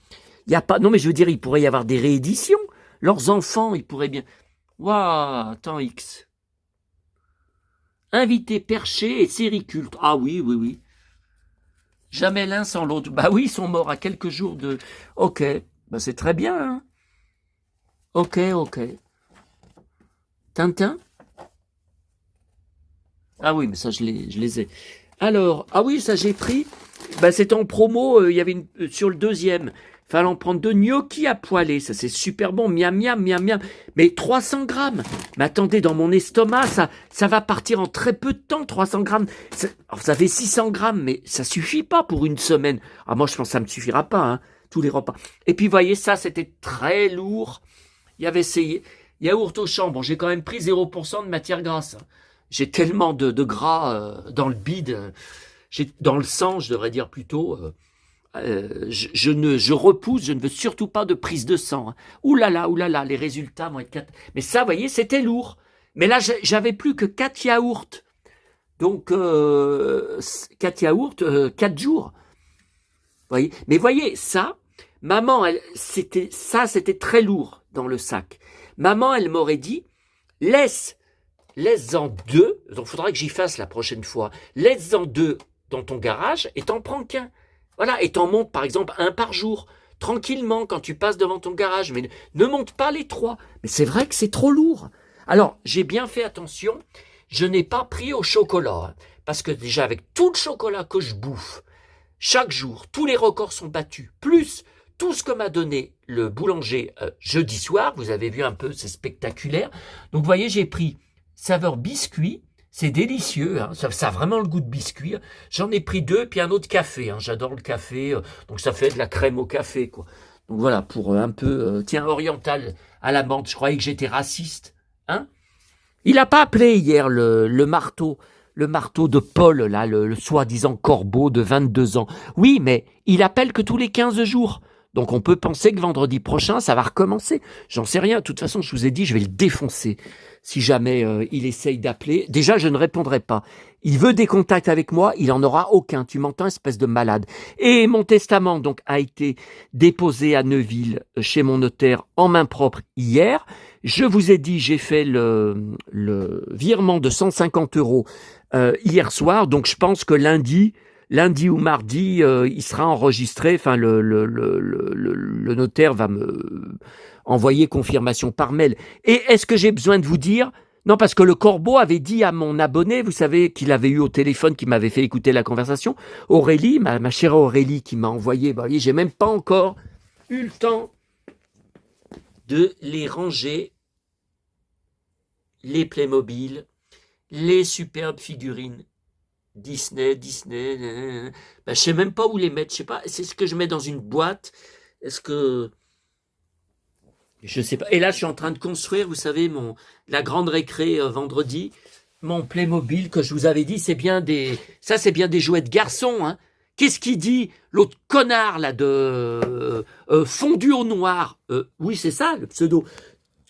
Il y a pas. Non, mais je veux dire, il pourrait y avoir des rééditions. Leurs enfants, ils pourraient bien... Waouh, Temps X. Invité perché et série culte. Ah oui, oui, oui. Jamais l'un sans l'autre. Bah oui, ils sont morts à quelques jours de... Ok, bah c'est très bien. Hein. Ok, ok. Tintin? Ah oui, mais ça, je les ai. Alors, ah oui, ça j'ai pris. Bah c'était en promo, il y avait sur le deuxième. Fallait en prendre 2 gnocchis à poêler. Ça, c'est super bon. Miam, miam, miam, miam. Mais 300 grammes. Mais attendez, dans mon estomac, ça va partir en très peu de temps, 300 grammes. Alors, ça fait 600 grammes, mais ça suffit pas pour une semaine. Ah, moi, je pense que ça me suffira pas, hein, tous les repas. Et puis, vous voyez, ça, c'était très lourd. Il y avait ces yaourts au champ. Bon, j'ai quand même pris 0% de matière grasse. J'ai tellement de gras dans le bide. Dans le sang, je devrais dire plutôt... je repousse, je ne veux surtout pas de prise de sang. Hein. Ouh là là, les résultats vont être... Mais ça, vous voyez, c'était lourd. Mais là, j'avais plus que 4 yaourts. Donc, 4 yaourts, 4 jours. Vous voyez. Mais voyez, ça, maman, c'était très lourd dans le sac. Maman, elle m'aurait dit, laisse-en 2. Donc, il faudra que j'y fasse la prochaine fois. Laisse-en 2 dans ton garage et t'en prends qu'un. Voilà, et t'en montes par exemple 1 par jour, tranquillement quand tu passes devant ton garage, mais ne monte pas les 3. Mais c'est vrai que c'est trop lourd. Alors, j'ai bien fait attention, je n'ai pas pris au chocolat, hein, parce que déjà avec tout le chocolat que je bouffe, chaque jour, tous les records sont battus, plus tout ce que m'a donné le boulanger jeudi soir, vous avez vu un peu, c'est spectaculaire. Donc vous voyez, j'ai pris saveur biscuit. C'est délicieux, hein. Ça a vraiment le goût de biscuit. J'en ai pris 2, puis un autre café. Hein. J'adore le café, donc ça fait de la crème au café, quoi. Donc voilà, pour un peu, oriental à la menthe. Je croyais que j'étais raciste, hein. Il n'a pas appelé hier le marteau de Paul, là, le soi-disant corbeau de 22 ans. Oui, mais il appelle que tous les 15 jours. Donc on peut penser que vendredi prochain, ça va recommencer. J'en sais rien. De toute façon, je vous ai dit, je vais le défoncer. Si jamais il essaye d'appeler. Déjà, je ne répondrai pas. Il veut des contacts avec moi, il n'en aura aucun. Tu m'entends, espèce de malade. Et mon testament donc a été déposé à Neuville chez mon notaire en main propre hier. Je vous ai dit, j'ai fait le virement de 150 € hier soir. Donc je pense que lundi ou mardi, il sera enregistré. Enfin, le notaire va me envoyer confirmation par mail. Et est-ce que j'ai besoin de vous dire? Non, parce que le corbeau avait dit à mon abonné, vous savez, qu'il avait eu au téléphone, qui m'avait fait écouter la conversation, Aurélie, ma chère Aurélie, qui m'a envoyé, bah, j'ai même pas encore eu le temps de les ranger, les Playmobil, les superbes figurines Disney, ben, je sais même pas où les mettre, je sais pas, c'est ce que je mets dans une boîte, est-ce que, je sais pas, et là je suis en train de construire, vous savez, la grande récré vendredi, mon Playmobil que je vous avais dit, c'est bien c'est bien des jouets de garçons, hein. Qu'est-ce qu'il dit, l'autre connard là de fondu au noir, oui c'est ça le pseudo,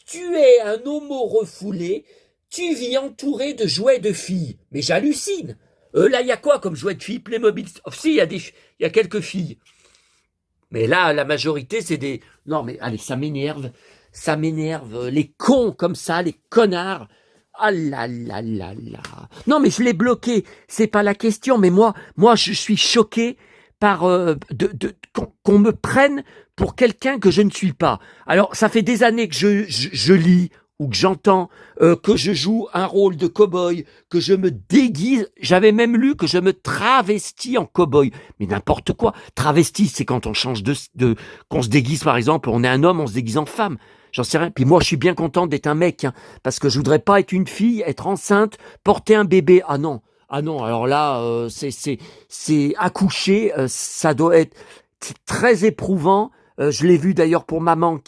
tu es un homo refoulé, tu vis entouré de jouets de filles, mais j'hallucine. Là, il y a quoi comme jouet de filles Playmobil? Oh, si, il y a quelques filles. Mais là, la majorité, c'est des... Non, mais allez, ça m'énerve. Ça m'énerve. Les cons comme ça, les connards. Ah là là là là. Non, mais je l'ai bloqué. C'est pas la question. Mais moi, je suis choqué par qu'on me prenne pour quelqu'un que je ne suis pas. Alors, ça fait des années que je lis ou que j'entends que je joue un rôle de cow-boy, que je me déguise. J'avais même lu que je me travestis en cow-boy. Mais n'importe quoi. Travesti, c'est quand on change qu'on se déguise, par exemple, on est un homme, on se déguise en femme. J'en sais rien. Puis moi, je suis bien content d'être un mec, hein, parce que je voudrais pas être une fille, être enceinte, porter un bébé. Ah non. Ah non, alors là, c'est accoucher, ça doit être très éprouvant. Je l'ai vu d'ailleurs pour maman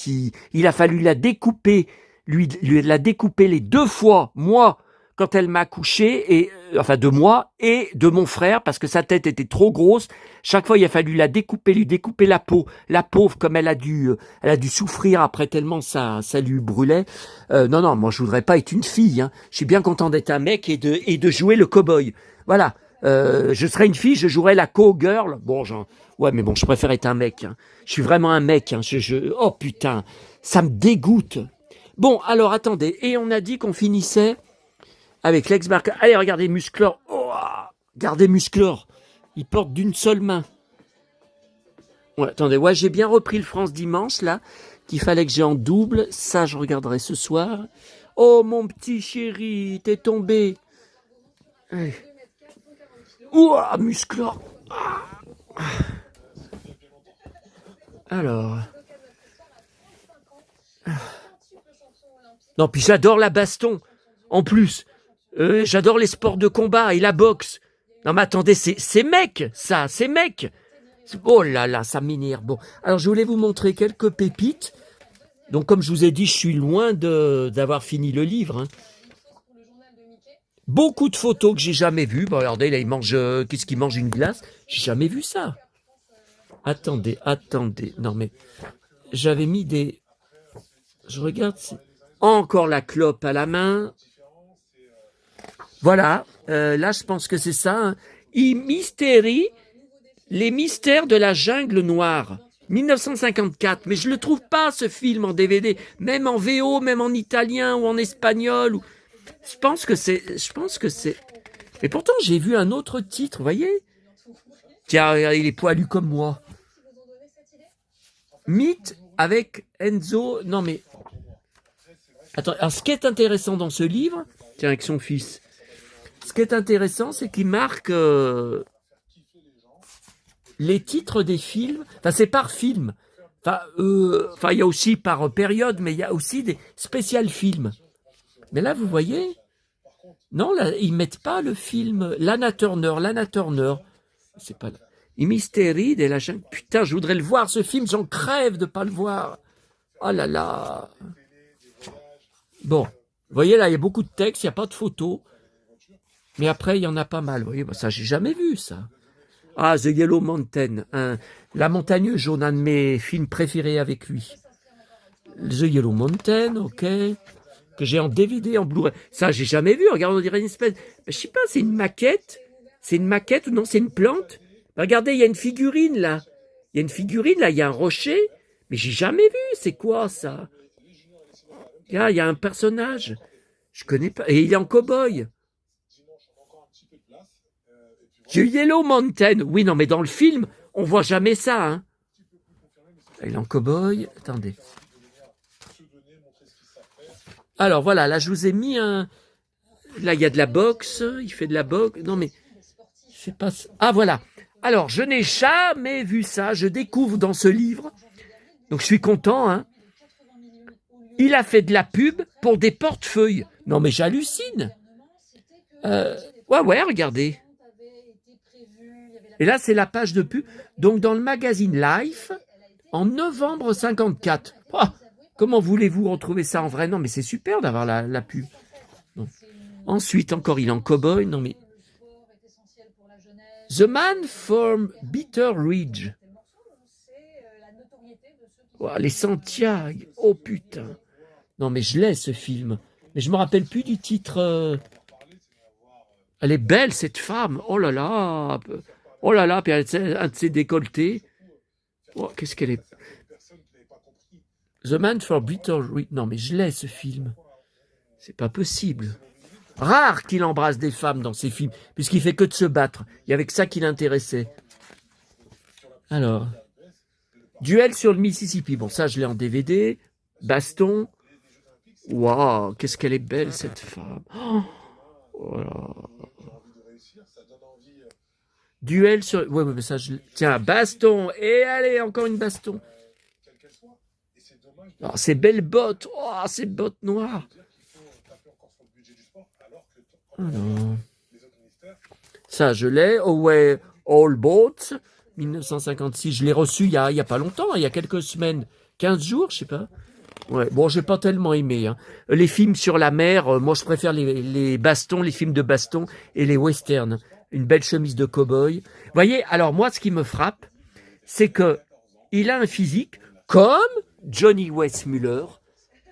il a fallu la découper, lui la découper les 2 fois, moi, quand elle m'a accouché, et enfin de moi et de mon frère, parce que sa tête était trop grosse. Chaque fois, il a fallu la découper, lui découper la peau. La pauvre, comme elle a dû souffrir après tellement ça lui brûlait. Non, moi je voudrais pas être une fille. Hein. Je suis bien content d'être un mec et de jouer le cow-boy. Voilà. Je serais une fille, je jouerais la co-girl. Bon, ouais, mais bon, je préfère être un mec. Hein. Je suis vraiment un mec. Hein. Oh putain, ça me dégoûte. Bon, alors attendez. Et on a dit qu'on finissait avec l'ex-Barca. Allez, regardez Musclor. Oh, regardez Musclor. Il porte d'une seule main. Ouais, attendez, ouais, j'ai bien repris le France Dimanche, là, qu'il fallait que j'ai en double. Ça, je regarderai ce soir. Oh, mon petit chéri, t'es tombé. Allez. Ouah, Musclor. Alors. Non, puis j'adore la baston. En plus, j'adore les sports de combat et la boxe. Non, mais attendez, c'est mec, ça, c'est mec. Oh là là, ça m'énerve. Bon, alors je voulais vous montrer quelques pépites. Donc, comme je vous ai dit, je suis loin d'avoir fini le livre. Hein. Beaucoup de photos que j'ai jamais vues. Bon, regardez, là, il mange... qu'est-ce qu'il mange, une glace? J'ai jamais vu ça. Attendez. Non, mais j'avais mis des... Je regarde... Encore la clope à la main. Voilà. Là, je pense que c'est ça. Hein. Mysteri, les mystères de la jungle noire. 1954. Mais je le trouve pas, ce film, en DVD. Même en VO, même en italien ou en espagnol. Je pense que c'est... Mais pourtant, j'ai vu un autre titre, vous voyez? Tiens, il est poilu comme moi. Mythe avec Enzo... Non, mais... Attends, alors ce qui est intéressant dans ce livre... Tiens, avec son fils... Ce qui est intéressant, c'est qu'il marque les titres des films. Enfin, c'est par film. Enfin, il y a aussi par période, mais il y a aussi des spéciales films. Mais là, vous voyez, non, là, ils mettent pas le film Lana Turner. C'est pas. I Mysteri de la jungle. Putain, je voudrais le voir, ce film. J'en crève de pas le voir. Oh là là. Bon, vous voyez là, il y a beaucoup de texte, il n'y a pas de photos. Mais après, il y en a pas mal. Vous voyez, bah, ça, j'ai jamais vu, ça. Ah, The Yellow Mountain. Hein. La montagne jaune, un de mes films préférés avec lui. The Yellow Mountain, ok. Que j'ai en DVD, en Blu-ray. Ça, j'ai jamais vu. Regarde, on dirait une espèce... Je sais pas, c'est une maquette. C'est une maquette ou non, c'est une plante. Regardez, il y a une figurine, là. Il y a un rocher. Mais j'ai jamais vu. C'est quoi, ça? Là, il y a un personnage. Je connais pas. Et il est en cow-boy. The Yellow Mountain. Oui, non, mais dans le film, on voit jamais ça. Hein. Il est en cow-boy. Attendez. Alors, voilà, là, je vous ai mis Là, il y a de la boxe. Il fait de la boxe. Non, mais c'est pas... Ah, voilà. Alors, je n'ai jamais vu ça. Je découvre dans ce livre. Donc, je suis content, hein. Il a fait de la pub pour des portefeuilles. Non, mais j'hallucine. Ouais, regardez. Et là, c'est la page de pub. Donc, dans le magazine Life, en novembre 54. Oh, comment voulez-vous retrouver ça en vrai? Non, mais c'est super d'avoir la pub. Non. Ensuite, encore, il est en cow-boy. Non, mais... The Man from Bitter Ridge. Oh, les Santiago. Oh, putain. Non, mais je l'ai, ce film. Mais je me rappelle plus du titre. Elle est belle, cette femme. Oh là là. Oh là là. Puis elle a un de ses décolletés. Oh, qu'est-ce qu'elle est... The Man for Bitter Ridge. Non, mais je l'ai, ce film. C'est pas possible. Rare qu'il embrasse des femmes dans ses films, puisqu'il fait que de se battre. Il y avait que ça qui l'intéressait. Alors... Duel sur le Mississippi. Bon, ça, je l'ai en DVD. Baston. Waouh, qu'est-ce qu'elle est belle, cette femme. Oh, voilà. Duel sur... Ouais, mais ça, tiens, baston. Et allez, encore une baston. Oh, ces belles bottes. Oh, ces bottes noires. Oh, non. Ça, je l'ai. Away All Boats. 1956. Je l'ai reçu il y a pas longtemps, il y a quelques semaines. 15 jours, je sais pas. Ouais, bon, j'ai pas tellement aimé. Hein. Les films sur la mer, moi je préfère les bastons, les films de baston et les westerns. Une belle chemise de cow-boy. Vous voyez, alors moi, ce qui me frappe, c'est que il a un physique comme Johnny Weissmuller,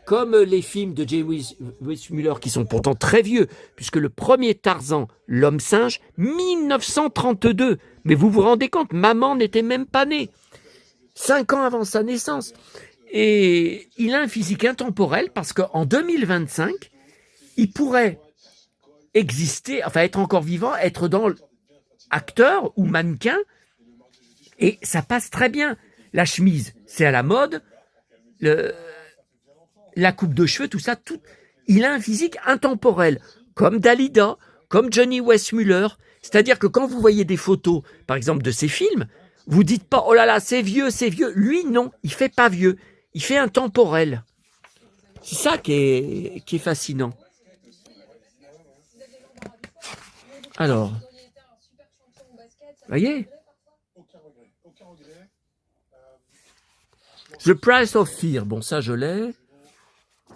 comme les films de Johnny Weissmuller qui sont pourtant très vieux, puisque le premier Tarzan, l'homme singe, 1932. Mais vous vous rendez compte, maman n'était même pas née. 5 ans avant sa naissance. Et il a un physique intemporel parce qu'en 2025, il pourrait exister, enfin être encore vivant, être dans acteur ou mannequin, et ça passe très bien. La chemise, c'est à la mode, la coupe de cheveux, tout ça, tout. Il a un physique intemporel, comme Dalida, comme Johnny Weissmuller. C'est-à-dire que quand vous voyez des photos, par exemple, de ses films, vous dites pas, oh là là, c'est vieux, c'est vieux. Lui, non, il fait pas vieux. Il fait intemporel. C'est ça qui est fascinant. Alors, voyez, The Price of Fear. Bon, ça, je l'ai.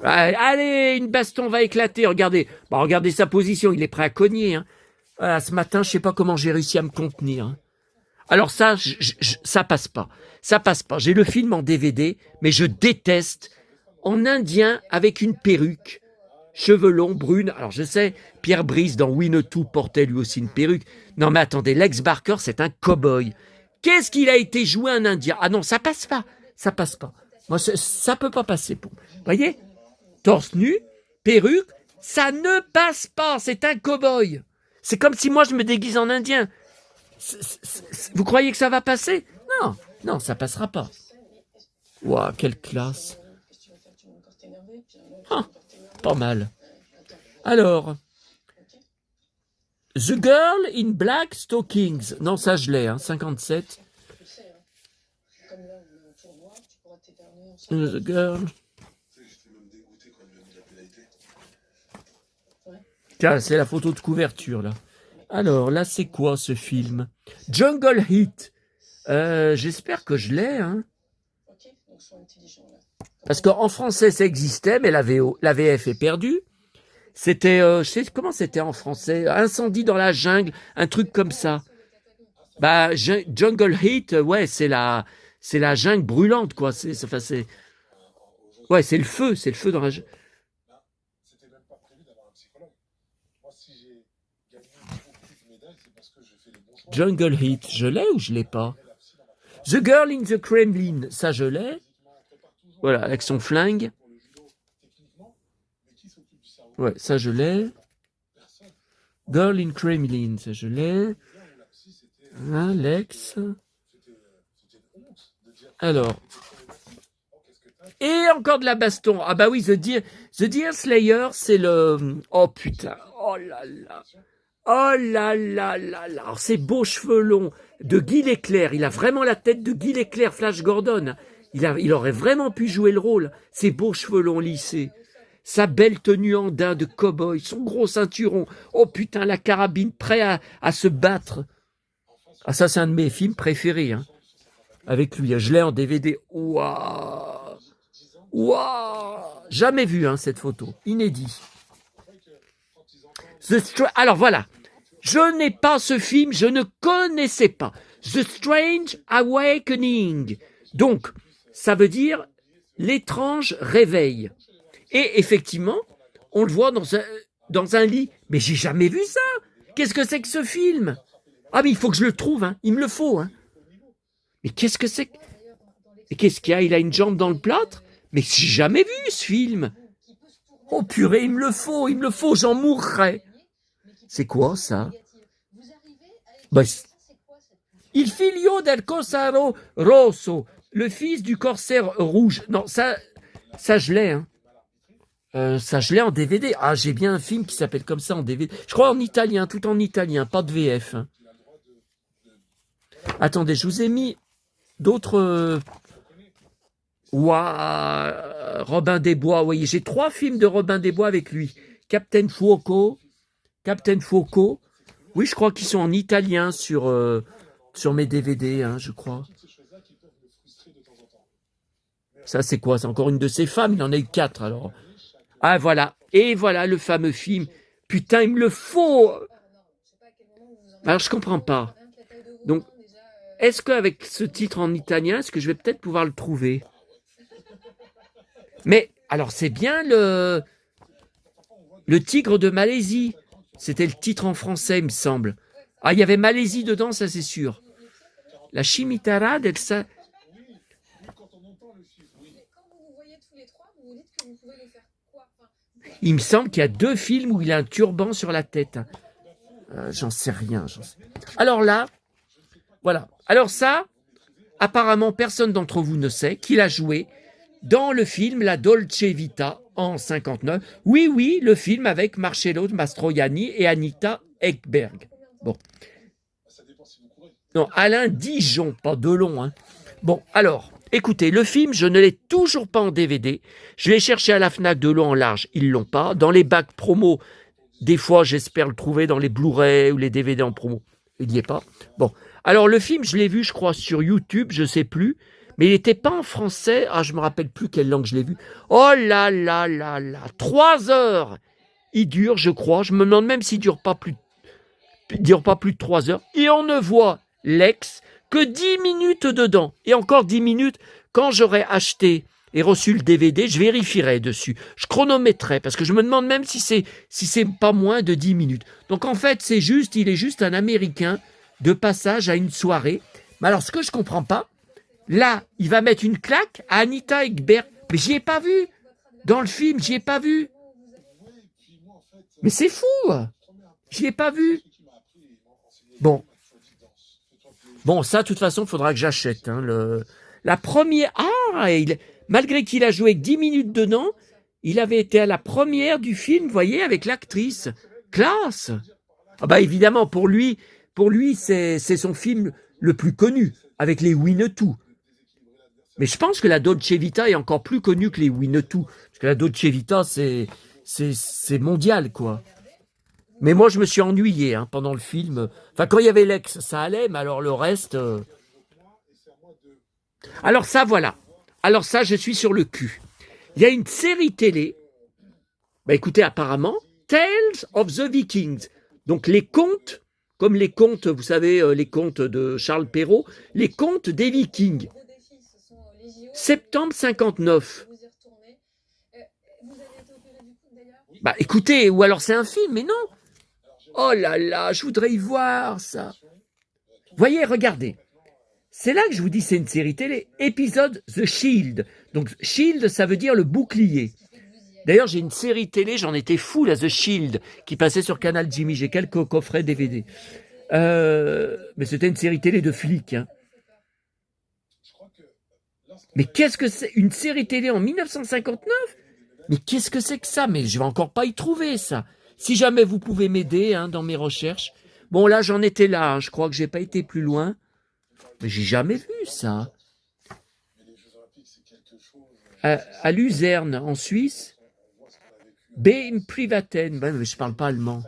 Allez, une baston va éclater. Regardez, regardez sa position. Il est prêt à cogner. Hein. Voilà, ce matin, je sais pas comment j'ai réussi à me contenir. Hein. Alors ça, ça passe pas. Ça passe pas. J'ai le film en DVD, mais je déteste. En indien, avec une perruque, cheveux longs, brunes. Alors je sais, Pierre Brice dans Winnetou portait lui aussi une perruque. Non mais attendez, Lex Barker, c'est un cow-boy. Qu'est-ce qu'il a été joué un indien? Ah non, ça passe pas. Ça passe pas. Moi, ça peut pas passer. Vous voyez? Torse nu, perruque, ça ne passe pas. C'est un cow-boy. C'est comme si moi je me déguise en indien. Vous croyez que ça va passer? Non, non, ça passera pas. Waouh, quelle classe. Ah, pas mal. Alors, The Girl in Black Stockings. Non, ça je l'ai, hein, 57. The Girl. Tiens, c'est la photo de couverture, là. Alors, là, c'est quoi, ce film? Jungle Heat. J'espère que je l'ai, hein. Parce qu'en français, ça existait, mais la VF est perdue. C'était, je sais comment c'était en français, Incendie dans la jungle, un truc comme ça. Bah, Jungle Heat, ouais, c'est la jungle brûlante, quoi. Ouais, c'est le feu dans la jungle. Jungle Heat, je l'ai ou je l'ai pas? The Girl in the Kremlin, ça je l'ai. Voilà, avec son flingue. Ouais, ça je l'ai. Girl in Kremlin, ça je l'ai. Alex. Alors. Et encore de la baston. Ah bah oui, The Deer Slayer, c'est le... Oh putain. Oh là là. Oh là là là là. Alors, ces beaux cheveux longs de Guy Leclerc. Il a vraiment la tête de Guy Leclerc, Flash Gordon. Il aurait vraiment pu jouer le rôle. Ses beaux cheveux longs lissés. Sa belle tenue en daim de cow-boy. Son gros ceinturon. Oh putain, la carabine, prêt à se battre. Ah, ça, c'est un de mes films préférés. Hein. Avec lui. Je l'ai en DVD. Waouh. Waouh. Jamais vu, hein, cette photo. Inédit. Alors voilà. Je n'ai pas ce film, je ne connaissais pas. The Strange Awakening. Donc, ça veut dire l'étrange réveil. Et effectivement, on le voit dans un lit. Mais j'ai jamais vu ça. Qu'est-ce que c'est que ce film? Ah mais il faut que je le trouve, hein. Il me le faut. Hein. Mais qu'est-ce que c'est? Et qu'est-ce qu'il y a? Il a une jambe dans le plâtre? Mais j'ai jamais vu ce film. Oh purée, il me le faut, j'en mourrais. C'est quoi ça? Bah, Il figlio del corsaro rosso, le fils du corsaire rouge. Non, ça je l'ai. Hein. Ça je l'ai en DVD. Ah, j'ai bien un film qui s'appelle comme ça en DVD. Je crois en italien, tout en italien, pas de VF. Hein. Attendez, je vous ai mis d'autres... Robin des Bois, oui, j'ai 3 films de Robin des Bois avec lui. Captain Fuoco. Oui, je crois qu'ils sont en italien sur mes DVD, hein, je crois. Ça, c'est quoi? C'est encore une de ses femmes, il en a eu 4, alors. Ah, voilà. Et voilà le fameux film. Putain, il me le faut. Alors, je comprends pas. Donc, est-ce qu'avec ce titre en italien, est-ce que je vais peut-être pouvoir le trouver? Mais, alors, c'est bien le Tigre de Malaisie. C'était le titre en français, il me semble. Ah, il y avait Malaisie dedans, ça c'est sûr. La Chimitarra del Sa... Il me semble qu'il y a 2 films où il a un turban sur la tête. J'en sais rien. Alors là, voilà. Alors ça, apparemment, personne d'entre vous ne sait qu'il a joué dans le film La Dolce Vita en 59. Oui, le film avec Marcello Mastroianni et Anita Ekberg. Bon. Non, Alain Dijon, pas Delon. Hein. Bon, alors, écoutez, le film, je ne l'ai toujours pas en DVD. Je l'ai cherché à la Fnac de long en large, ils l'ont pas. Dans les bacs promo, des fois, j'espère le trouver dans les Blu-ray ou les DVD en promo. Il n'y est pas. Bon, alors le film, je l'ai vu, je crois, sur YouTube, je sais plus. Mais il n'était pas en français. Ah, je me rappelle plus quelle langue je l'ai vu. Oh là là là là. 3 heures. Il dure, je crois. Je me demande même s'il dure pas plus de 3 heures. Et on ne voit l'ex que 10 minutes dedans. Et encore 10 minutes, quand j'aurai acheté et reçu le DVD, je vérifierai dessus. Je chronométrerai, parce que je me demande même si c'est pas moins de 10 minutes. Donc en fait, il est juste un Américain de passage à une soirée. Mais alors, ce que je comprends pas, là, il va mettre une claque à Anita Ekberg. Mais j'y ai pas vu. Dans le film, j'y ai pas vu. Mais c'est fou. J'y ai pas vu. Bon, ça, de toute façon, il faudra que j'achète. Hein, la première... malgré qu'il a joué avec 10 minutes dedans, il avait été à la première du film, vous voyez, avec l'actrice. Classe. Ah bah évidemment, pour lui c'est son film le plus connu, avec les Winnetou. Mais je pense que la Dolce Vita est encore plus connue que les Winnetou. Parce que la Dolce Vita, c'est mondial, quoi. Mais moi, je me suis ennuyé hein, pendant le film. Enfin, quand il y avait l'ex, ça allait, mais alors le reste... Alors ça, voilà. Alors ça, je suis sur le cul. Il y a une série télé, bah écoutez, apparemment, Tales of the Vikings. Donc les contes, comme les contes, vous savez, les contes de Charles Perrault, les contes des Vikings. Septembre 59. Bah écoutez, ou alors c'est un film, mais non. Oh là là, je voudrais y voir ça. Voyez, regardez. C'est là que je vous dis c'est une série télé. Épisode The Shield. Donc Shield, ça veut dire le bouclier. D'ailleurs, j'ai une série télé, j'en étais fou, là, The Shield, qui passait sur Canal Jimmy. J'ai quelques coffrets DVD. Mais c'était une série télé de flics. Hein. Mais qu'est-ce que c'est? Une série télé en 1959? Mais qu'est-ce que c'est que ça? Mais je vais encore pas y trouver, ça. Si jamais vous pouvez m'aider hein, dans mes recherches. Bon, là, j'en étais là. Hein. Je crois que j'ai pas été plus loin. Mais j'ai jamais vu ça. À Luzerne, en Suisse. Beim Privaten. Ben, mais je parle pas allemand.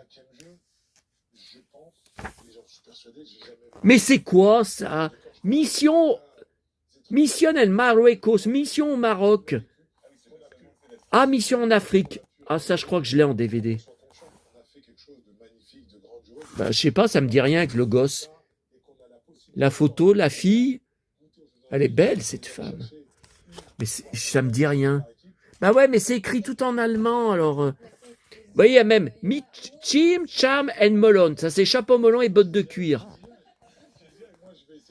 Mais c'est quoi ça? Mission en Marruecos, mission au Maroc. Ah, mission en Afrique. Ah, ça, je crois que je l'ai en DVD. Ben, je sais pas, ça me dit rien avec le gosse. La photo, la fille. Elle est belle, cette femme. Mais ça me dit rien. Bah ouais, mais c'est écrit tout en allemand, alors... Vous voyez, il y a même Chim, Cham and Molon. Ça, c'est chapeau melon et bottes de cuir.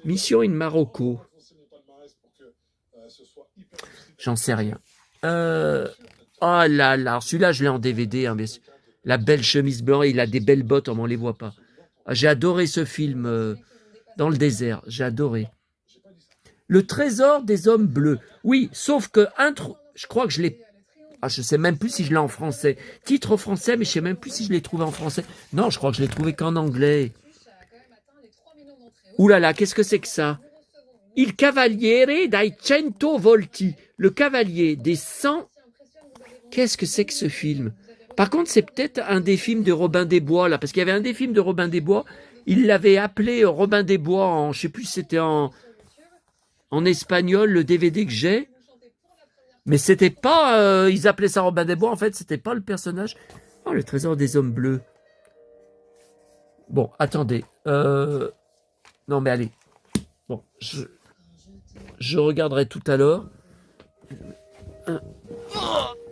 Mission in Marocco. J'en sais rien. Oh là là, celui-là, je l'ai en DVD. Hein, la belle chemise blanche, il a des belles bottes, on ne les voit pas. Ah, j'ai adoré ce film dans le désert. J'ai adoré. Le trésor des hommes bleus. Oui, sauf que je crois que je l'ai... Ah, je ne sais même plus si je l'ai en français. Titre français, mais je ne sais même plus si je l'ai trouvé en français. Non, je crois que je l'ai trouvé qu'en anglais. Ouh là là, qu'est-ce que c'est que ça? Il Cavaliere dai 100 volti. Le cavalier des 100... Qu'est-ce que c'est que ce film? Par contre, c'est peut-être un des films de Robin des Bois, là, parce qu'il y avait un des films de Robin des Bois. Il l'avait appelé Robin des Bois en... Je ne sais plus si c'était en espagnol, le DVD que j'ai. Mais c'était pas... ils appelaient ça Robin des Bois, en fait, c'était pas le personnage. Oh, le trésor des hommes bleus. Bon, attendez. Non, mais allez. Bon, je regarderai tout à l'heure.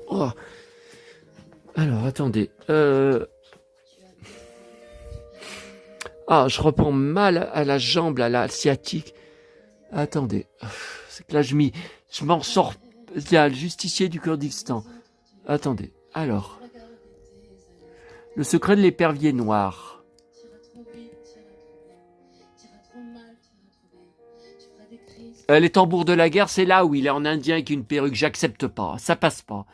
Oh. Alors, attendez. Ah, je reprends mal à la jambe, à la sciatique. Attendez. C'est que là, je m'en sors. Il y a le justicier du Kurdistan. Attendez. Alors. Le secret de l'épervier noir. Les tambours de la guerre, c'est là où il est en indien avec une perruque. J'accepte pas. Ça passe pas.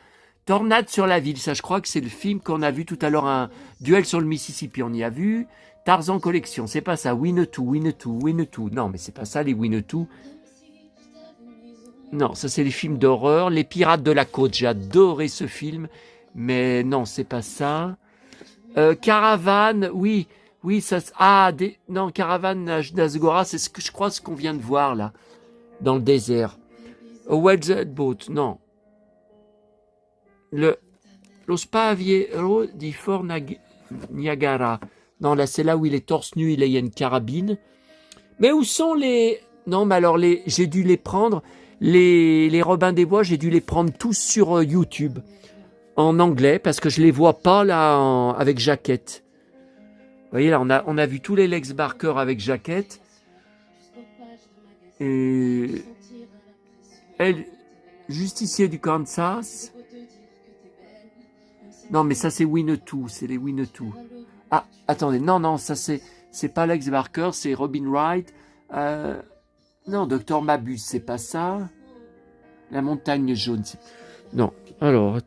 Tornade sur la ville. Ça, je crois que c'est le film qu'on a vu tout à l'heure. Un duel sur le Mississippi. On y a vu. Tarzan Collection. C'est pas ça. Winnetou, Winnetou, Winnetou. Non, mais c'est pas ça, les Winnetou. Non, ça, c'est les films d'horreur. Les Pirates de la Côte. J'ai adoré ce film. Mais non, c'est pas ça. Caravane. Oui. Oui, ça... Ah, non, Caravane d'Azgora. C'est ce que je crois, ce qu'on vient de voir, là. Dans le désert. Wedged Boat, non. Lo Spaviero di Fort Niagara. Non, là, c'est là où il est torse nu, il y a une carabine. Mais où sont les... Non, mais alors, j'ai dû les prendre. Les Robins des Bois, j'ai dû les prendre tous sur YouTube. En anglais, parce que je les vois pas, là, avec jaquette. Vous voyez, là, on a vu tous les Lex Barker avec jaquette. Et elle, justicier du Kansas. Non, mais ça c'est Winnetou, c'est les Winnetou. Ah, attendez, non, ça c'est pas Lex Barker, c'est Robin Wright. Non, Docteur Mabuse, c'est pas ça. La montagne jaune. Non, alors.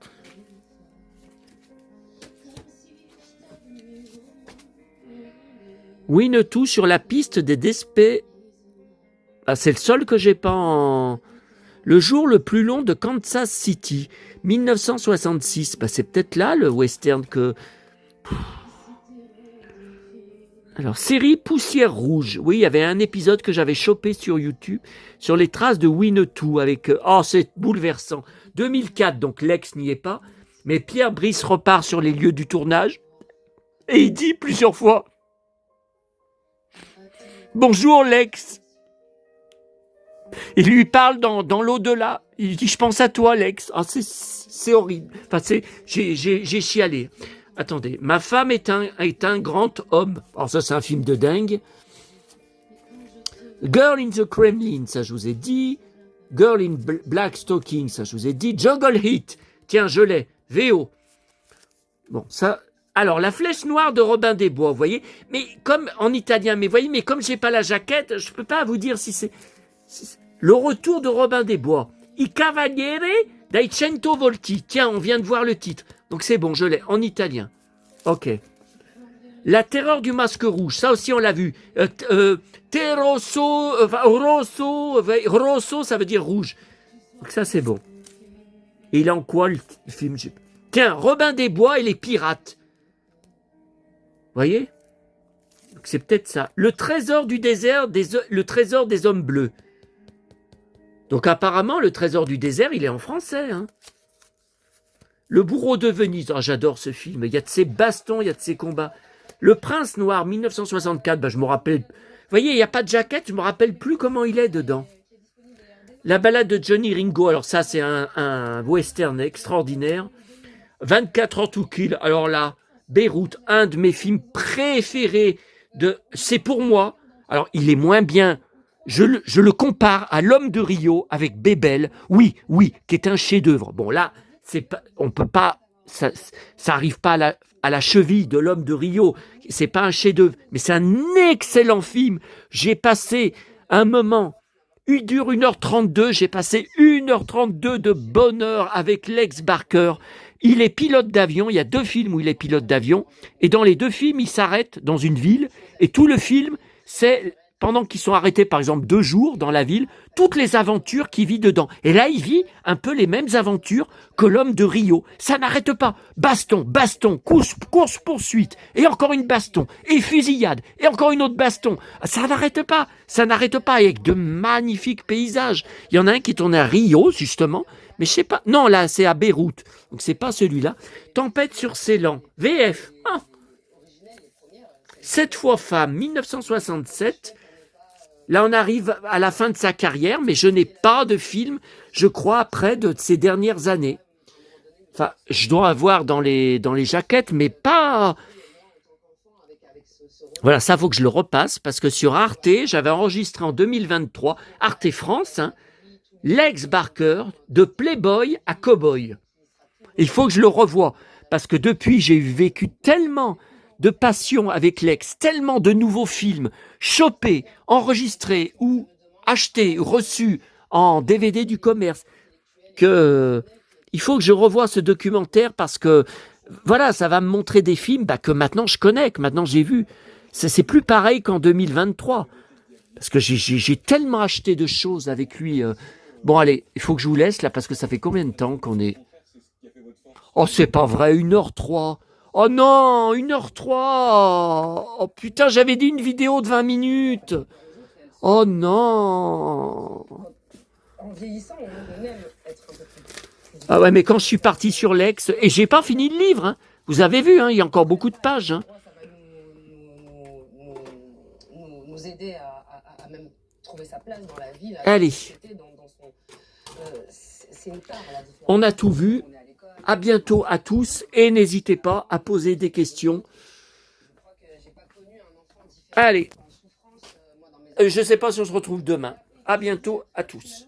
Winnetou sur la piste des Despés. Ah, c'est le seul que j'ai pas en... Le jour le plus long de Kansas City, 1966. Bah, c'est peut-être là le western que... Alors, série Poussière Rouge. Oui, il y avait un épisode que j'avais chopé sur YouTube, sur les traces de Winnetou, avec... Oh, c'est bouleversant. 2004, donc Lex n'y est pas. Mais Pierre Brice repart sur les lieux du tournage. Et il dit plusieurs fois... Bonjour Lex. Il lui parle dans l'au-delà. Il dit, je pense à toi, Lex. Ah, c'est horrible. Enfin, j'ai chialé. Attendez. Ma femme est un grand homme. Alors ça, c'est un film de dingue. Girl in the Kremlin, ça je vous ai dit. Girl in Black Stocking, ça je vous ai dit. Jungle Heat. Tiens, je l'ai. VO. Bon, ça... Alors, la flèche noire de Robin des Bois, vous voyez. Mais comme en italien, mais vous voyez, mais comme j'ai pas la jaquette, je peux pas vous dire si c'est... Le retour de Robin des Bois. I Cavaliere dai 100 volti. Tiens, on vient de voir le titre. Donc c'est bon, je l'ai en italien. Ok. La terreur du masque rouge, ça aussi on l'a vu. Terroso, rosso, ça veut dire rouge. Donc ça c'est bon. Et il est en quoi le film? Tiens, Robin des Bois et les pirates. Vous voyez? C'est peut-être ça. Le trésor du désert, le trésor des hommes bleus. Donc apparemment, le trésor du désert, il est en français. Hein. Le bourreau de Venise. Oh, j'adore ce film. Il y a de ces bastons, il y a de ces combats. Le prince noir, 1964. Ben, je me rappelle. Vous voyez, il n'y a pas de jaquette. Je me rappelle plus comment il est dedans. La balade de Johnny Ringo. Alors ça, c'est un western extraordinaire. 24 heures to kill. Alors là, Beyrouth, un de mes films préférés. C'est pour moi. Alors, il est moins bien. Je le compare à L'Homme de Rio avec Bébel. Oui, qui est un chef-d'œuvre. Bon, là, on peut pas. Ça arrive pas à la cheville de L'Homme de Rio. C'est pas un chef-d'œuvre, mais c'est un excellent film. J'ai passé un moment. Il dure 1h32. J'ai passé 1h32 de bonheur avec Lex Barker. Il est pilote d'avion, il y a 2 films où il est pilote d'avion, et dans les 2 films, il s'arrête dans une ville, et tout le film, c'est, pendant qu'ils sont arrêtés par exemple 2 jours dans la ville, toutes les aventures qu'il vit dedans. Et là, il vit un peu les mêmes aventures que L'Homme de Rio. Ça n'arrête pas. Baston, course-poursuite, et encore une baston, et fusillade, et encore une autre baston. Ça n'arrête pas, avec de magnifiques paysages. Il y en a un qui est tourné à Rio, justement, mais je sais pas. Non, là, c'est à Beyrouth. Donc, c'est pas celui-là. Tempête sur Ceylan. VF. Ah. 7 fois femme, 1967. Là, on arrive à la fin de sa carrière, mais je n'ai pas de film, je crois, après de ces dernières années. Enfin, je dois avoir dans les jaquettes, mais pas... Voilà, ça, faut que je le repasse, parce que sur Arte, j'avais enregistré en 2023, Arte France, hein, Lex Barker, de Playboy à Cowboy. Il faut que je le revoie, parce que depuis, j'ai vécu tellement de passion avec Lex, tellement de nouveaux films chopés, enregistrés ou achetés, reçus en DVD du commerce, que il faut que je revoie ce documentaire parce que voilà, ça va me montrer des films que maintenant je connais, que maintenant j'ai vu. C'est plus pareil qu'en 2023, parce que j'ai tellement acheté de choses avec lui. Bon, allez, il faut que je vous laisse là, parce que ça fait combien de temps qu'on est... Oh, c'est pas vrai, 1h03. Oh non, 1h03. Oh putain, j'avais dit une vidéo de 20 minutes. Oh non. En vieillissant, on aime être un peu plus... Ah ouais, mais quand je suis parti sur Lex, et j'ai pas fini le livre, hein. Vous avez vu, hein, il y a encore beaucoup de pages. Hein. Ça va nous aider à même trouver sa place dans la vie. Allez. On a tout vu. À bientôt à tous et n'hésitez pas à poser des questions. Allez, je ne sais pas si on se retrouve demain. À bientôt à tous.